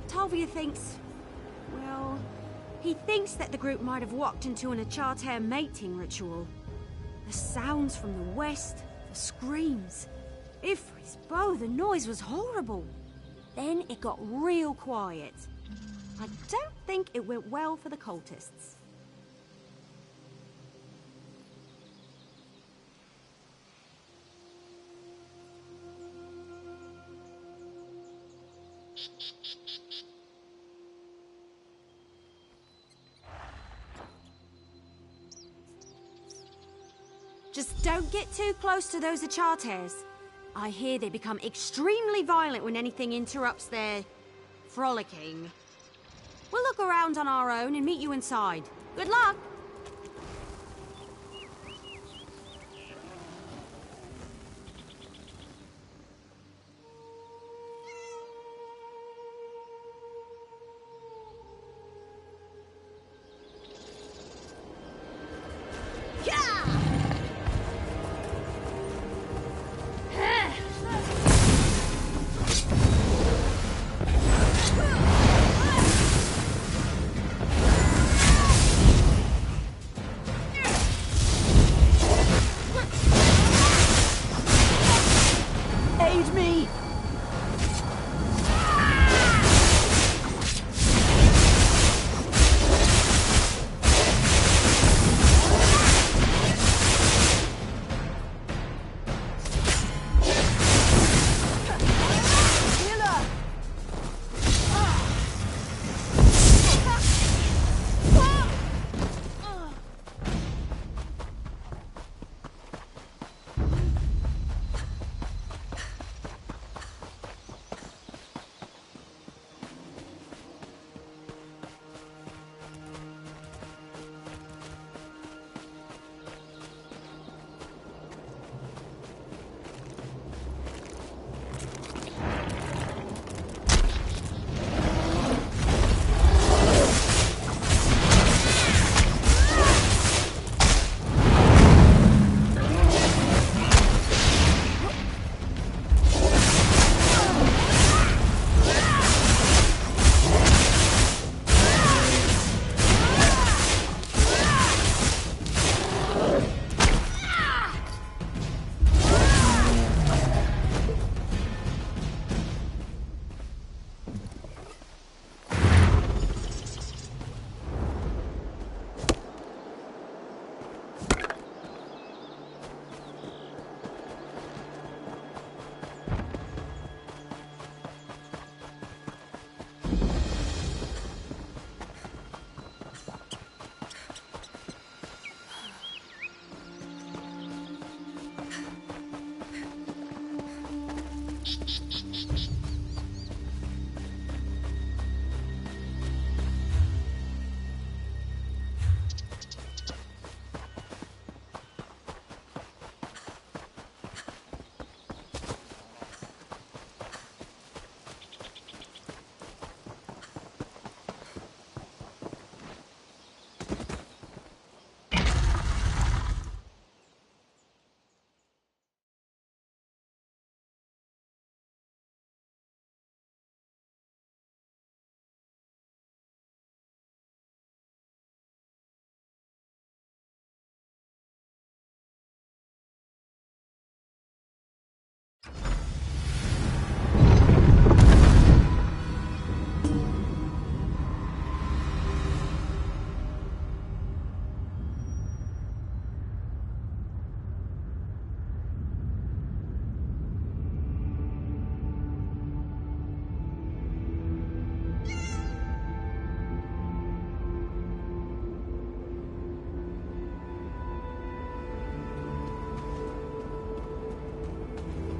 Talvia thinks... Well, he thinks that the group might have walked into an Achartair mating ritual. The sounds from the west, the screams. Ifri's bow, the noise was horrible. Then it got real quiet. I don't think it went well for the cultists. Just don't get too close to those Achartairs. I hear they become extremely violent when anything interrupts their... frolicking. We'll look around on our own and meet you inside. Good luck!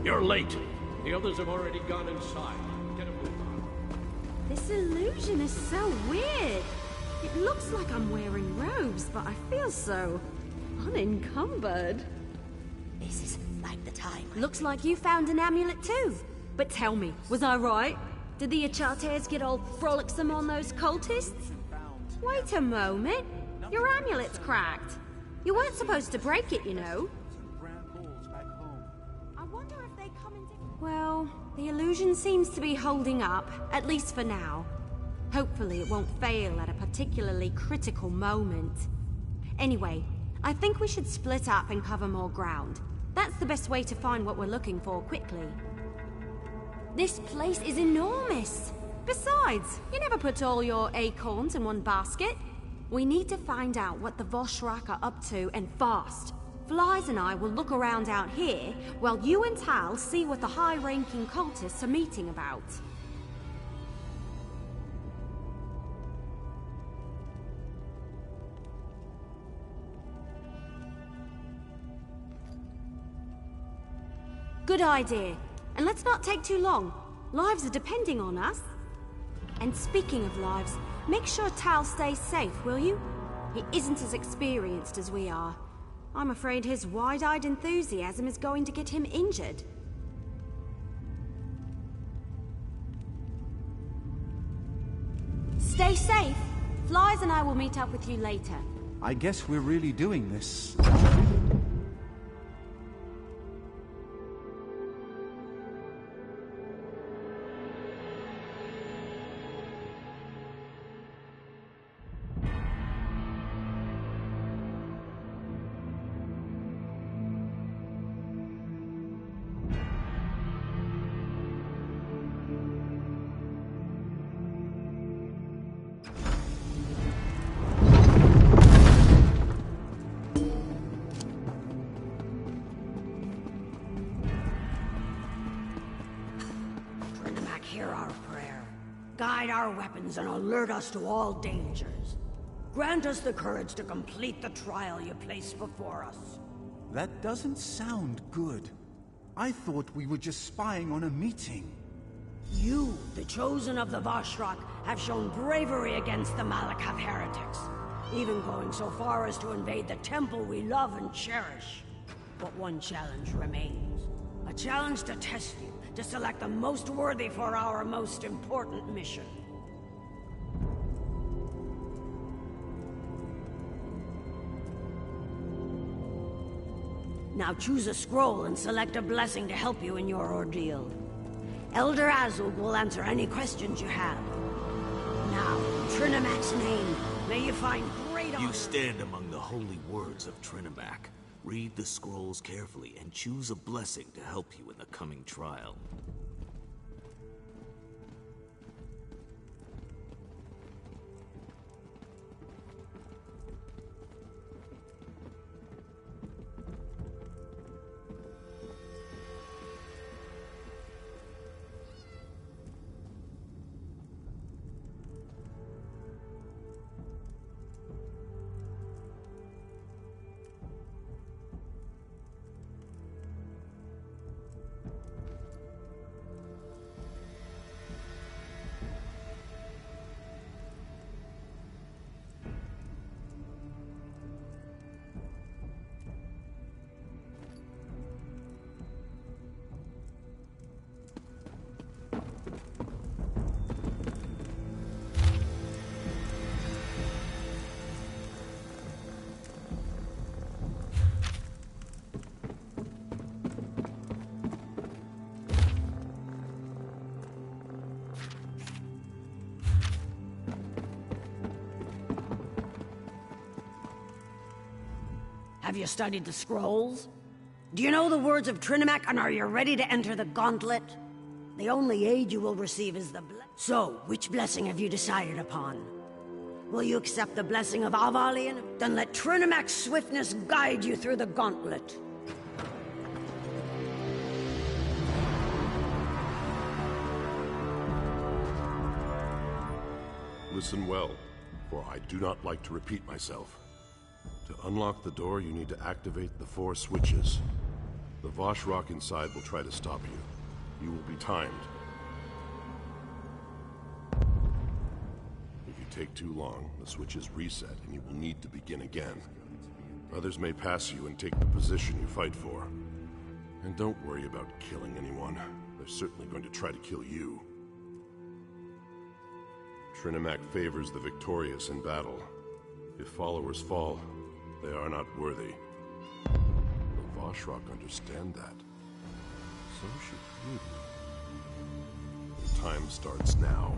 You're late. The others have already gone inside. Get a move on. This illusion is so weird. It looks like I'm wearing robes, but I feel so unencumbered. This is like the time. Looks like you found an amulet too. But tell me, was I right? Did the Achates get all frolicsome on those cultists? Wait a moment. Your amulet's cracked. You weren't supposed to break it, you know. I wonder if they come in different... Well, the illusion seems to be holding up, at least for now. Hopefully it won't fail at a particularly critical moment. Anyway, I think we should split up and cover more ground. That's the best way to find what we're looking for quickly. This place is enormous! Besides, you never put all your acorns in one basket. We need to find out what the Voshrak are up to, and fast. Flies and I will look around out here, while you and Tal see what the high-ranking cultists are meeting about. Good idea. And let's not take too long. Lives are depending on us. And speaking of lives, make sure Tal stays safe, will you? He isn't as experienced as we are. I'm afraid his wide-eyed enthusiasm is going to get him injured. Stay safe. Flies and I will meet up with you later. I guess we're really doing this. Hear our prayer. Guide our weapons and alert us to all dangers. Grant us the courage to complete the trial you place before us. That doesn't sound good. I thought we were just spying on a meeting. You, the chosen of the Voshrak, have shown bravery against the Malakath heretics, even going so far as to invade the temple we love and cherish. But one challenge remains. A challenge to test you, to select the most worthy for our most important mission. Now choose a scroll and select a blessing to help you in your ordeal. Elder Azul will answer any questions you have. Now, in Trinamac's name, may you find great honor. You stand among the holy words of Trinimac. Read the scrolls carefully and choose a blessing to help you in the coming trial. Have you studied the scrolls? Do you know the words of Trinimac, and are you ready to enter the gauntlet? The only aid you will receive is the So, which blessing have you decided upon? Will you accept the blessing of Avalion? Then let Trinimac's swiftness guide you through the gauntlet. Listen well, for I do not like to repeat myself. To unlock the door, you need to activate the 4 switches. The Vosh rock inside will try to stop you. You will be timed. If you take too long, the switches reset and you will need to begin again. Others may pass you and take the position you fight for. And don't worry about killing anyone. They're certainly going to try to kill you. Trinimac favors the victorious in battle. If followers fall, they are not worthy. The Voshrock understand that. So should you. The time starts now.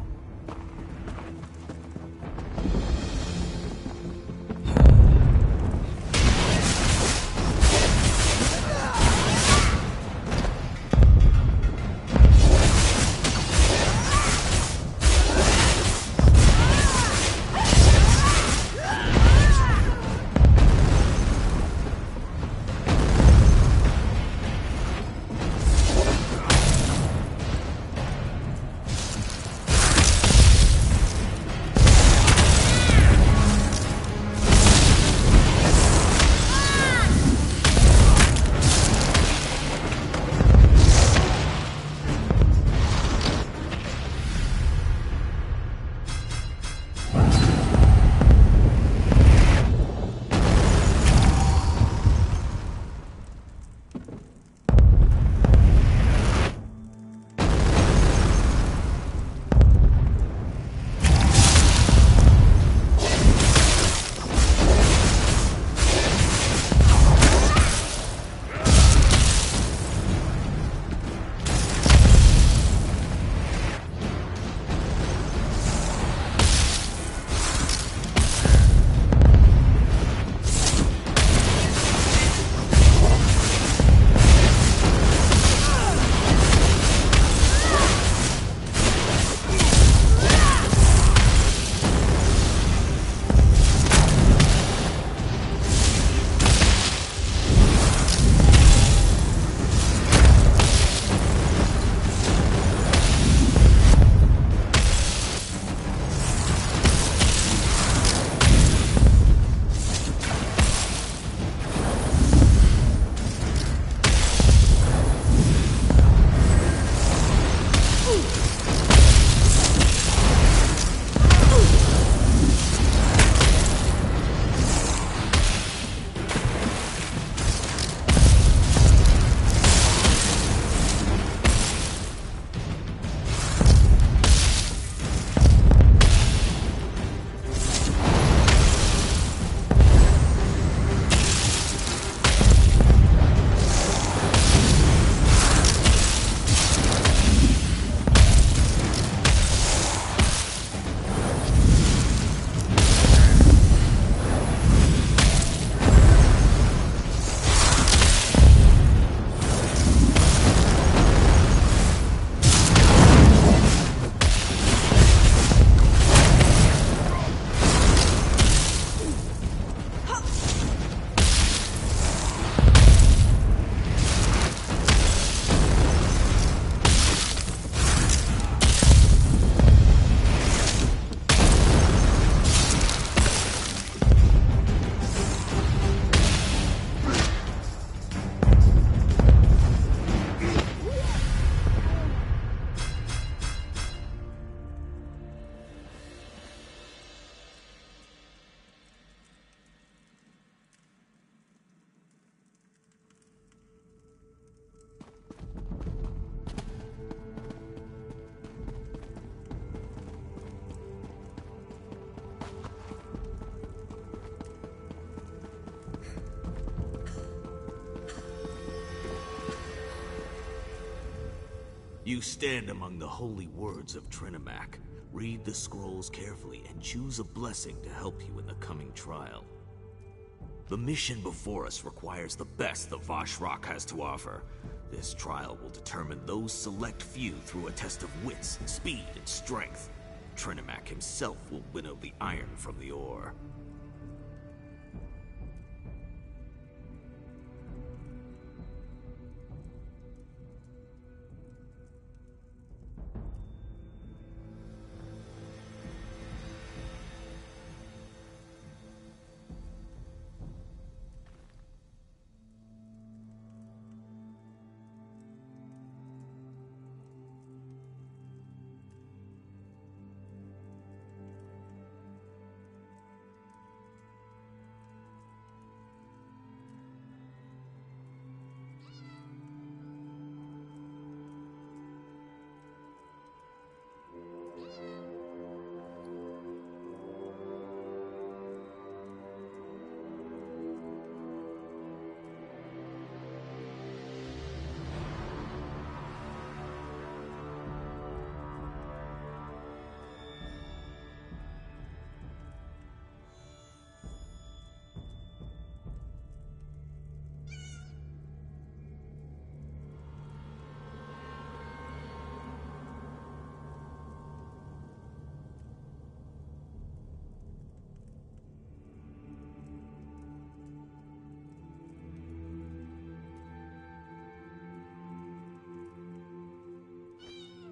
You stand among the holy words of Trinimac. Read the scrolls carefully and choose a blessing to help you in the coming trial. The mission before us requires the best the Vashrak has to offer. This trial will determine those select few through a test of wits, speed, and strength. Trinimac himself will winnow the iron from the ore.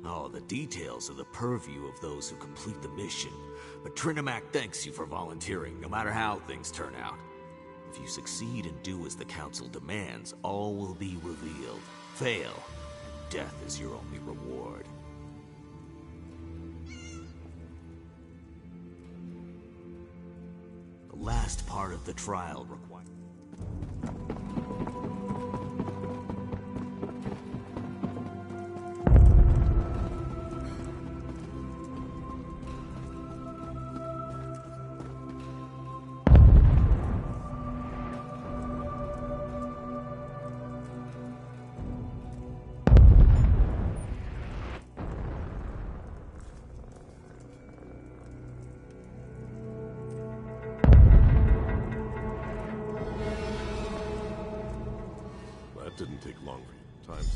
Oh, the details are the purview of those who complete the mission. But Trinimac thanks you for volunteering, no matter how things turn out. If you succeed and do as the Council demands, all will be revealed. Fail, death is your only reward. The last part of the trial requires... Didn't take long for you. Time's...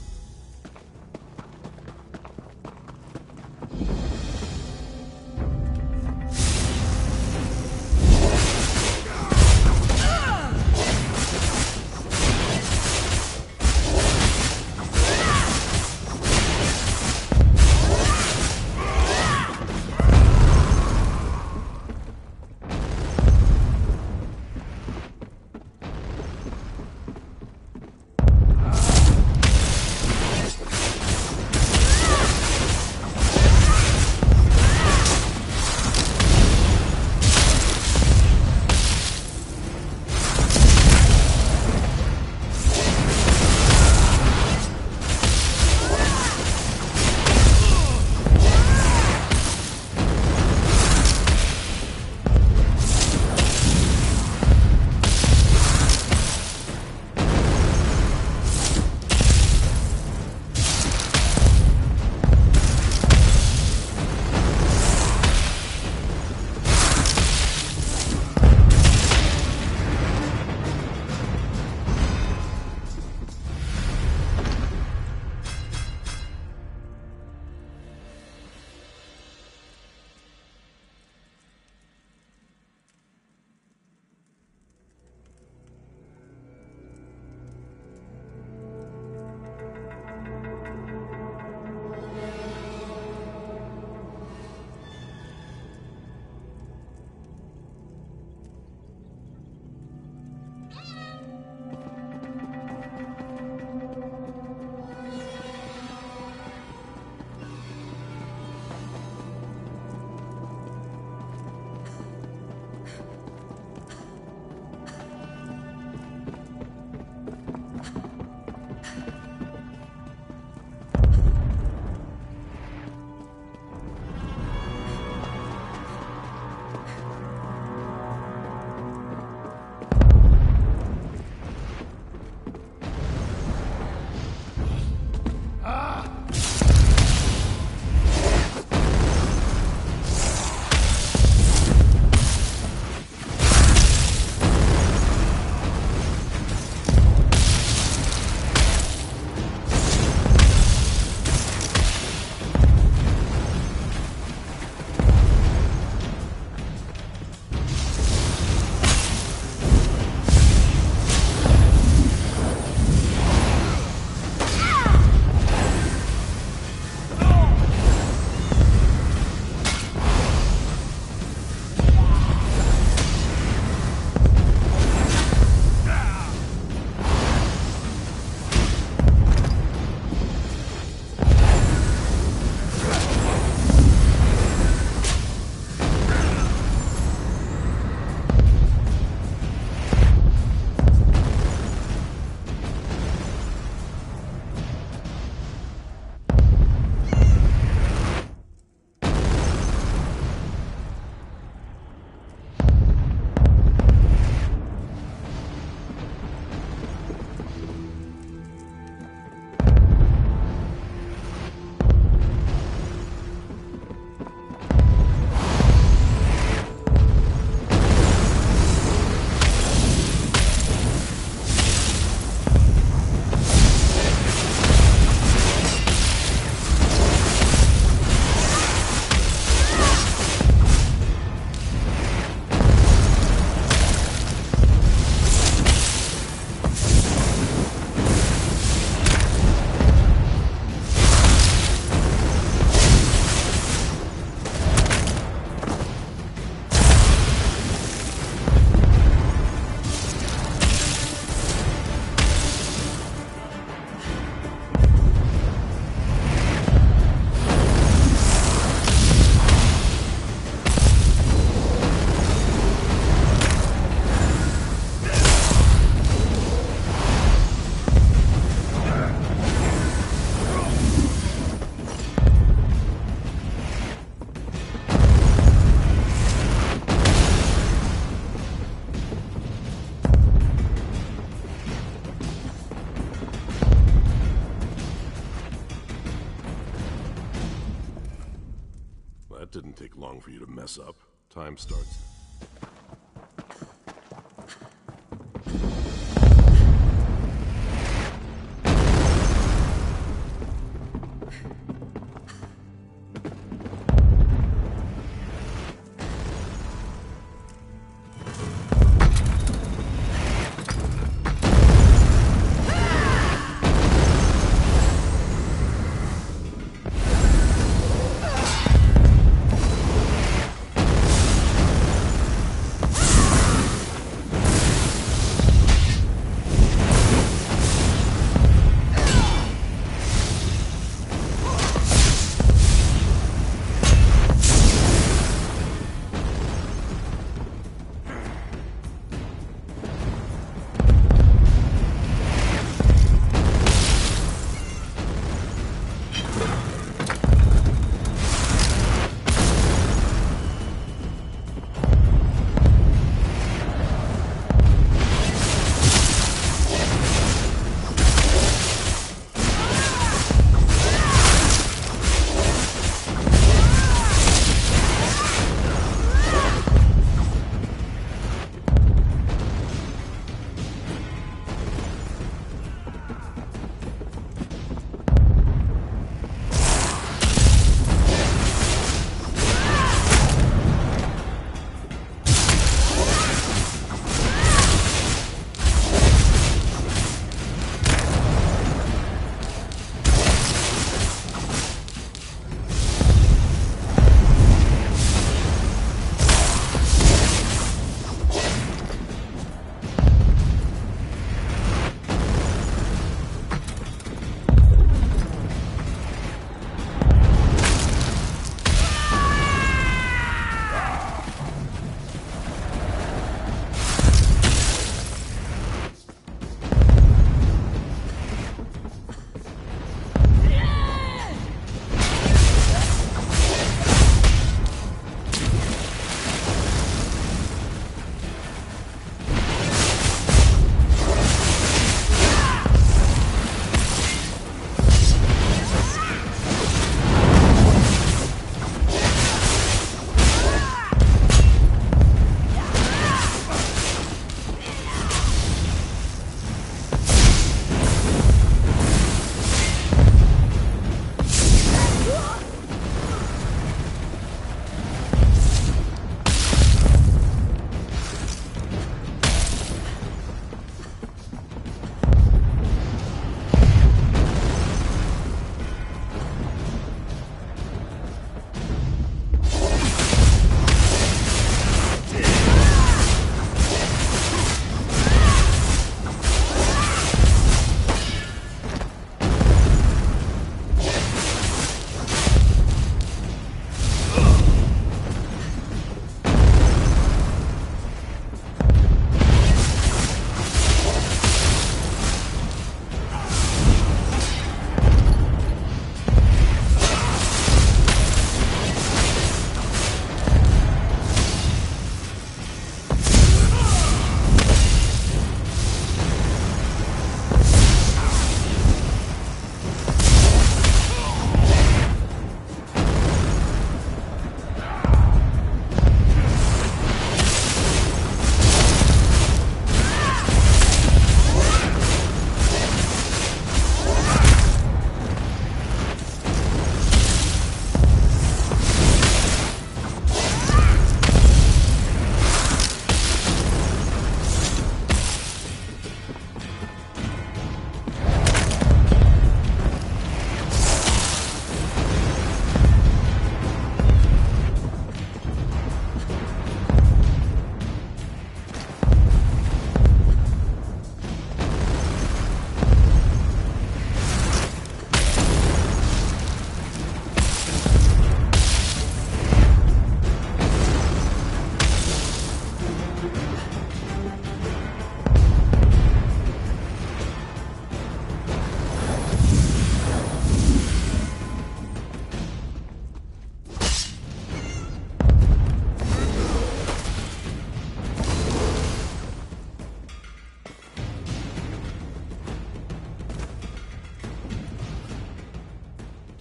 take long for you to mess up. Time starts.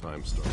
Time starts.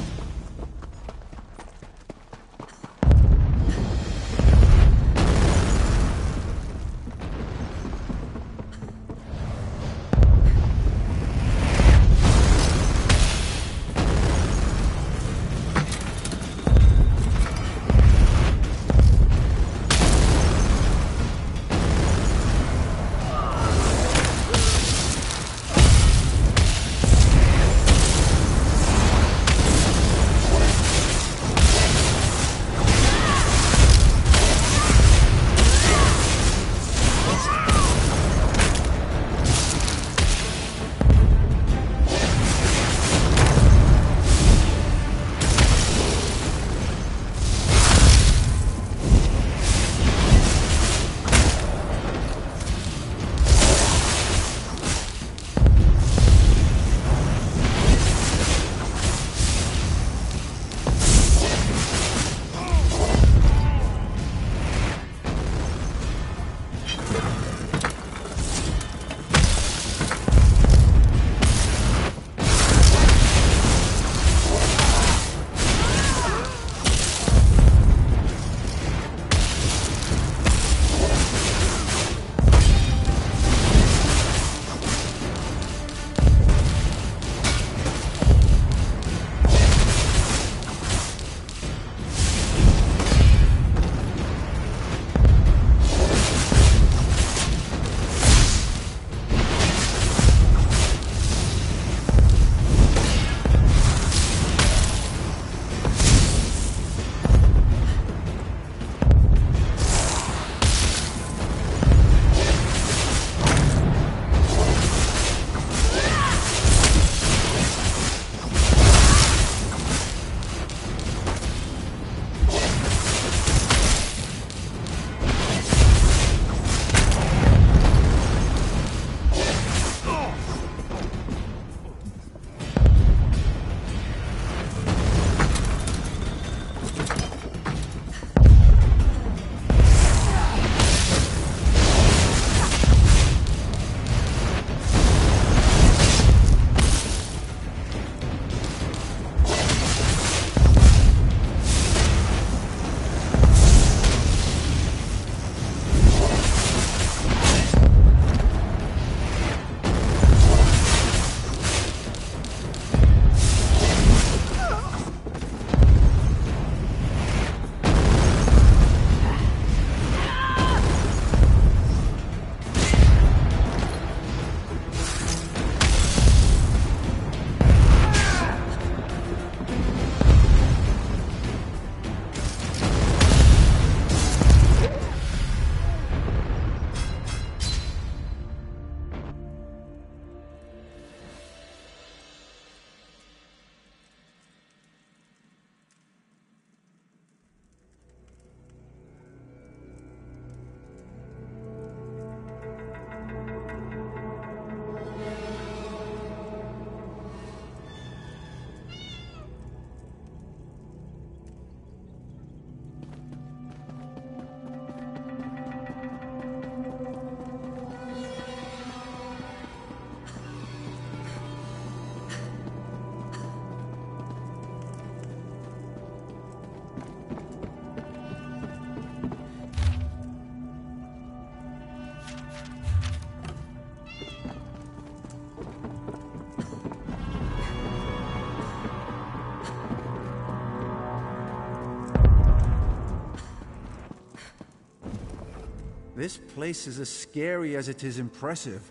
This place is as scary as it is impressive.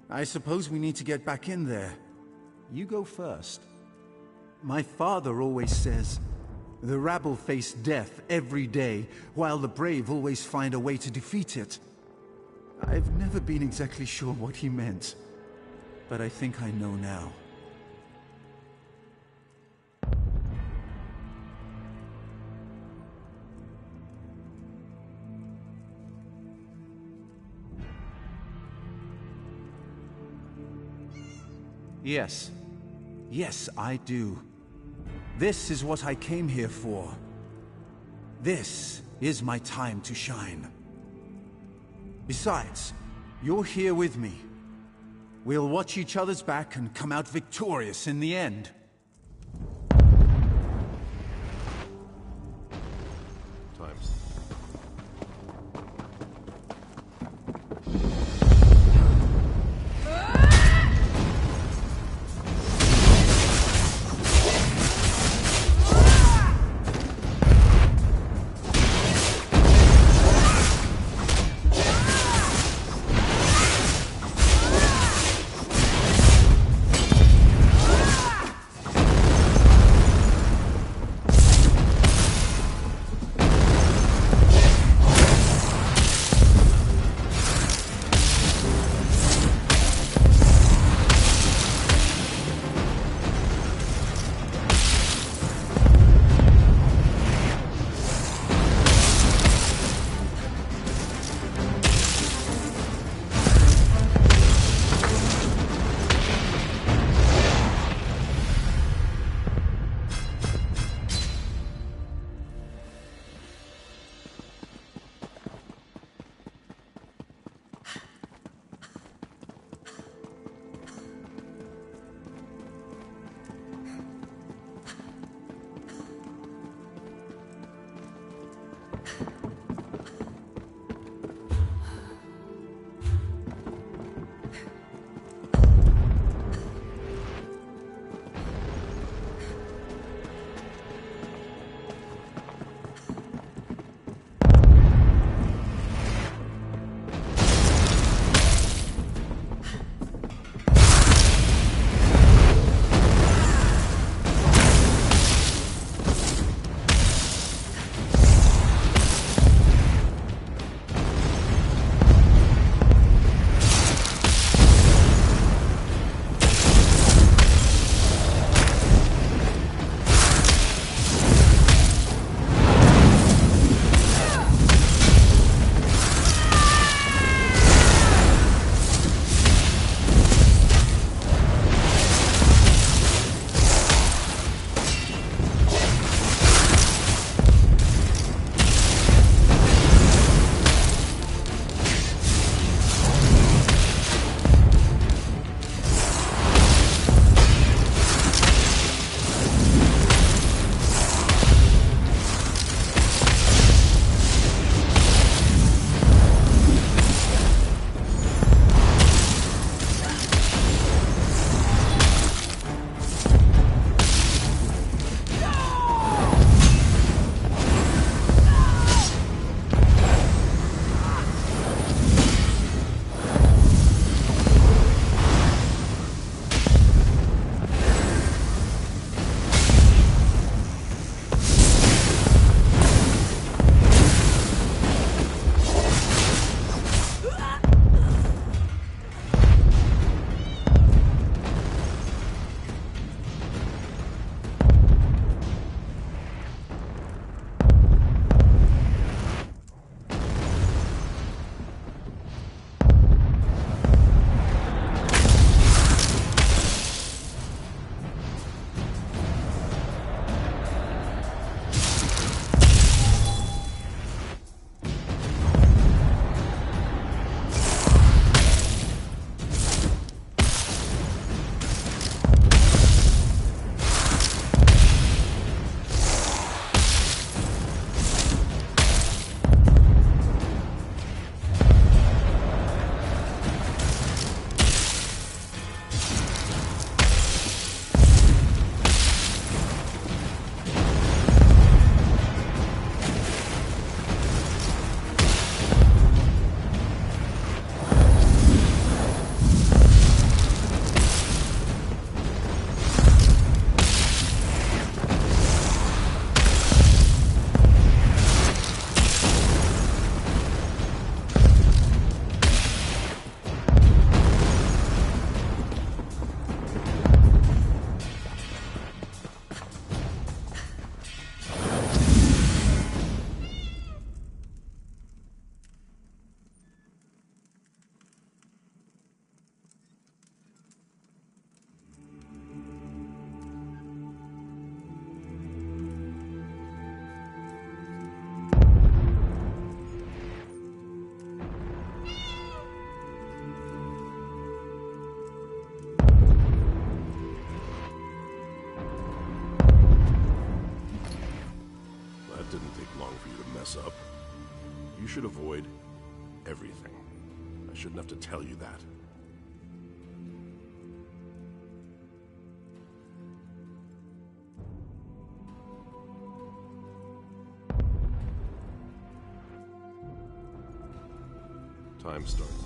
I suppose we need to get back in there. You go first. My father always says, the rabble face death every day, while the brave always find a way to defeat it. I've never been exactly sure what he meant, but I think I know now. Yes. Yes, I do. This is what I came here for. This is my time to shine. Besides, you're here with me. We'll watch each other's back and come out victorious in the end. Times. should avoid everything. I shouldn't have to tell you that. Time starts.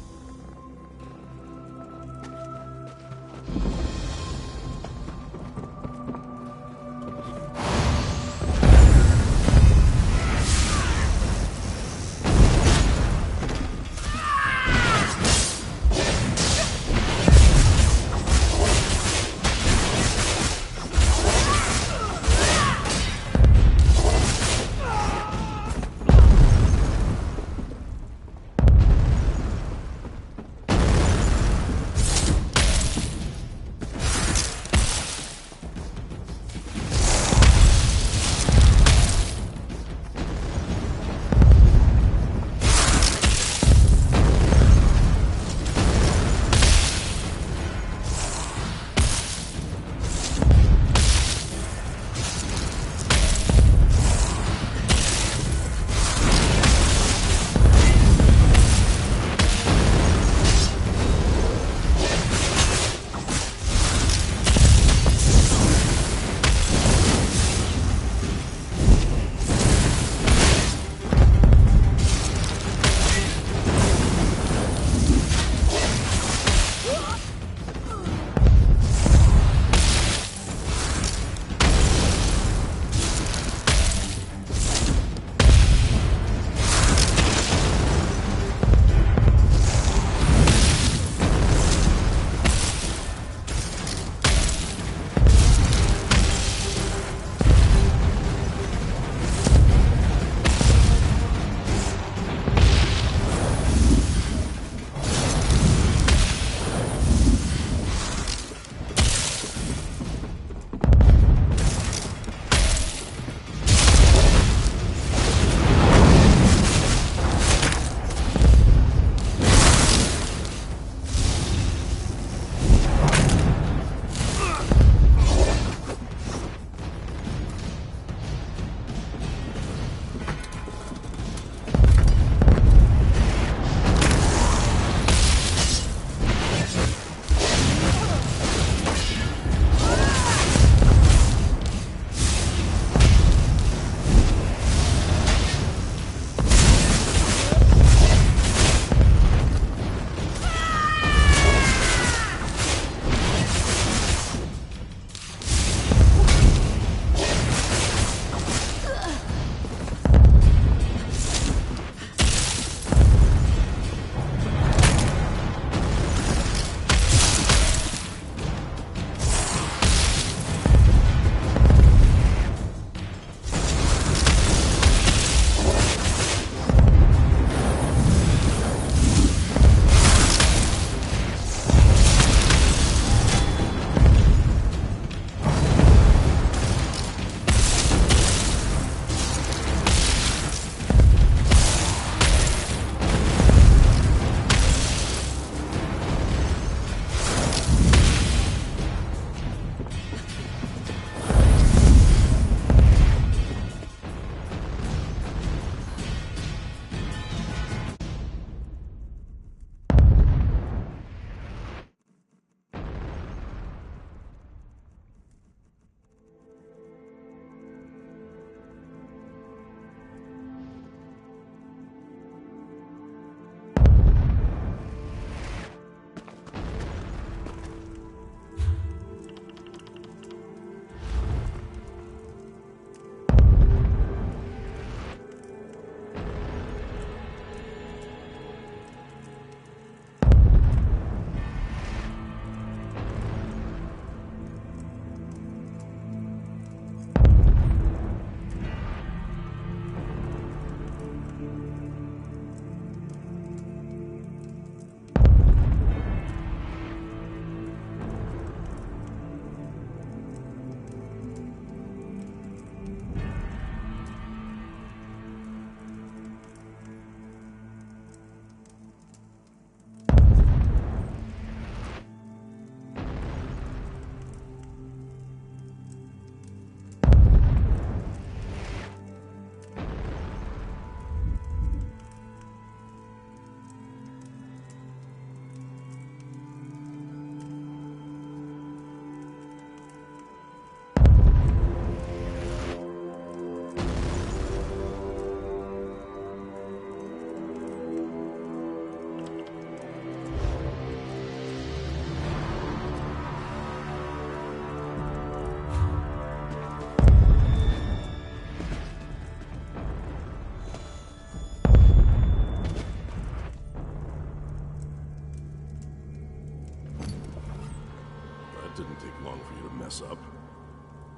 didn't take long for you to mess up.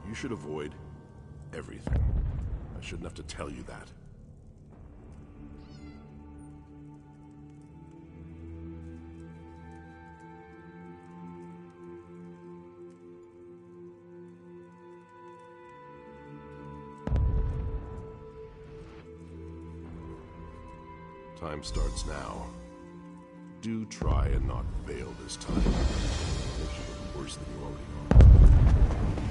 You should avoid everything. I shouldn't have to tell you that. Time starts now. Do try and not fail this time. It should get worse than you already are.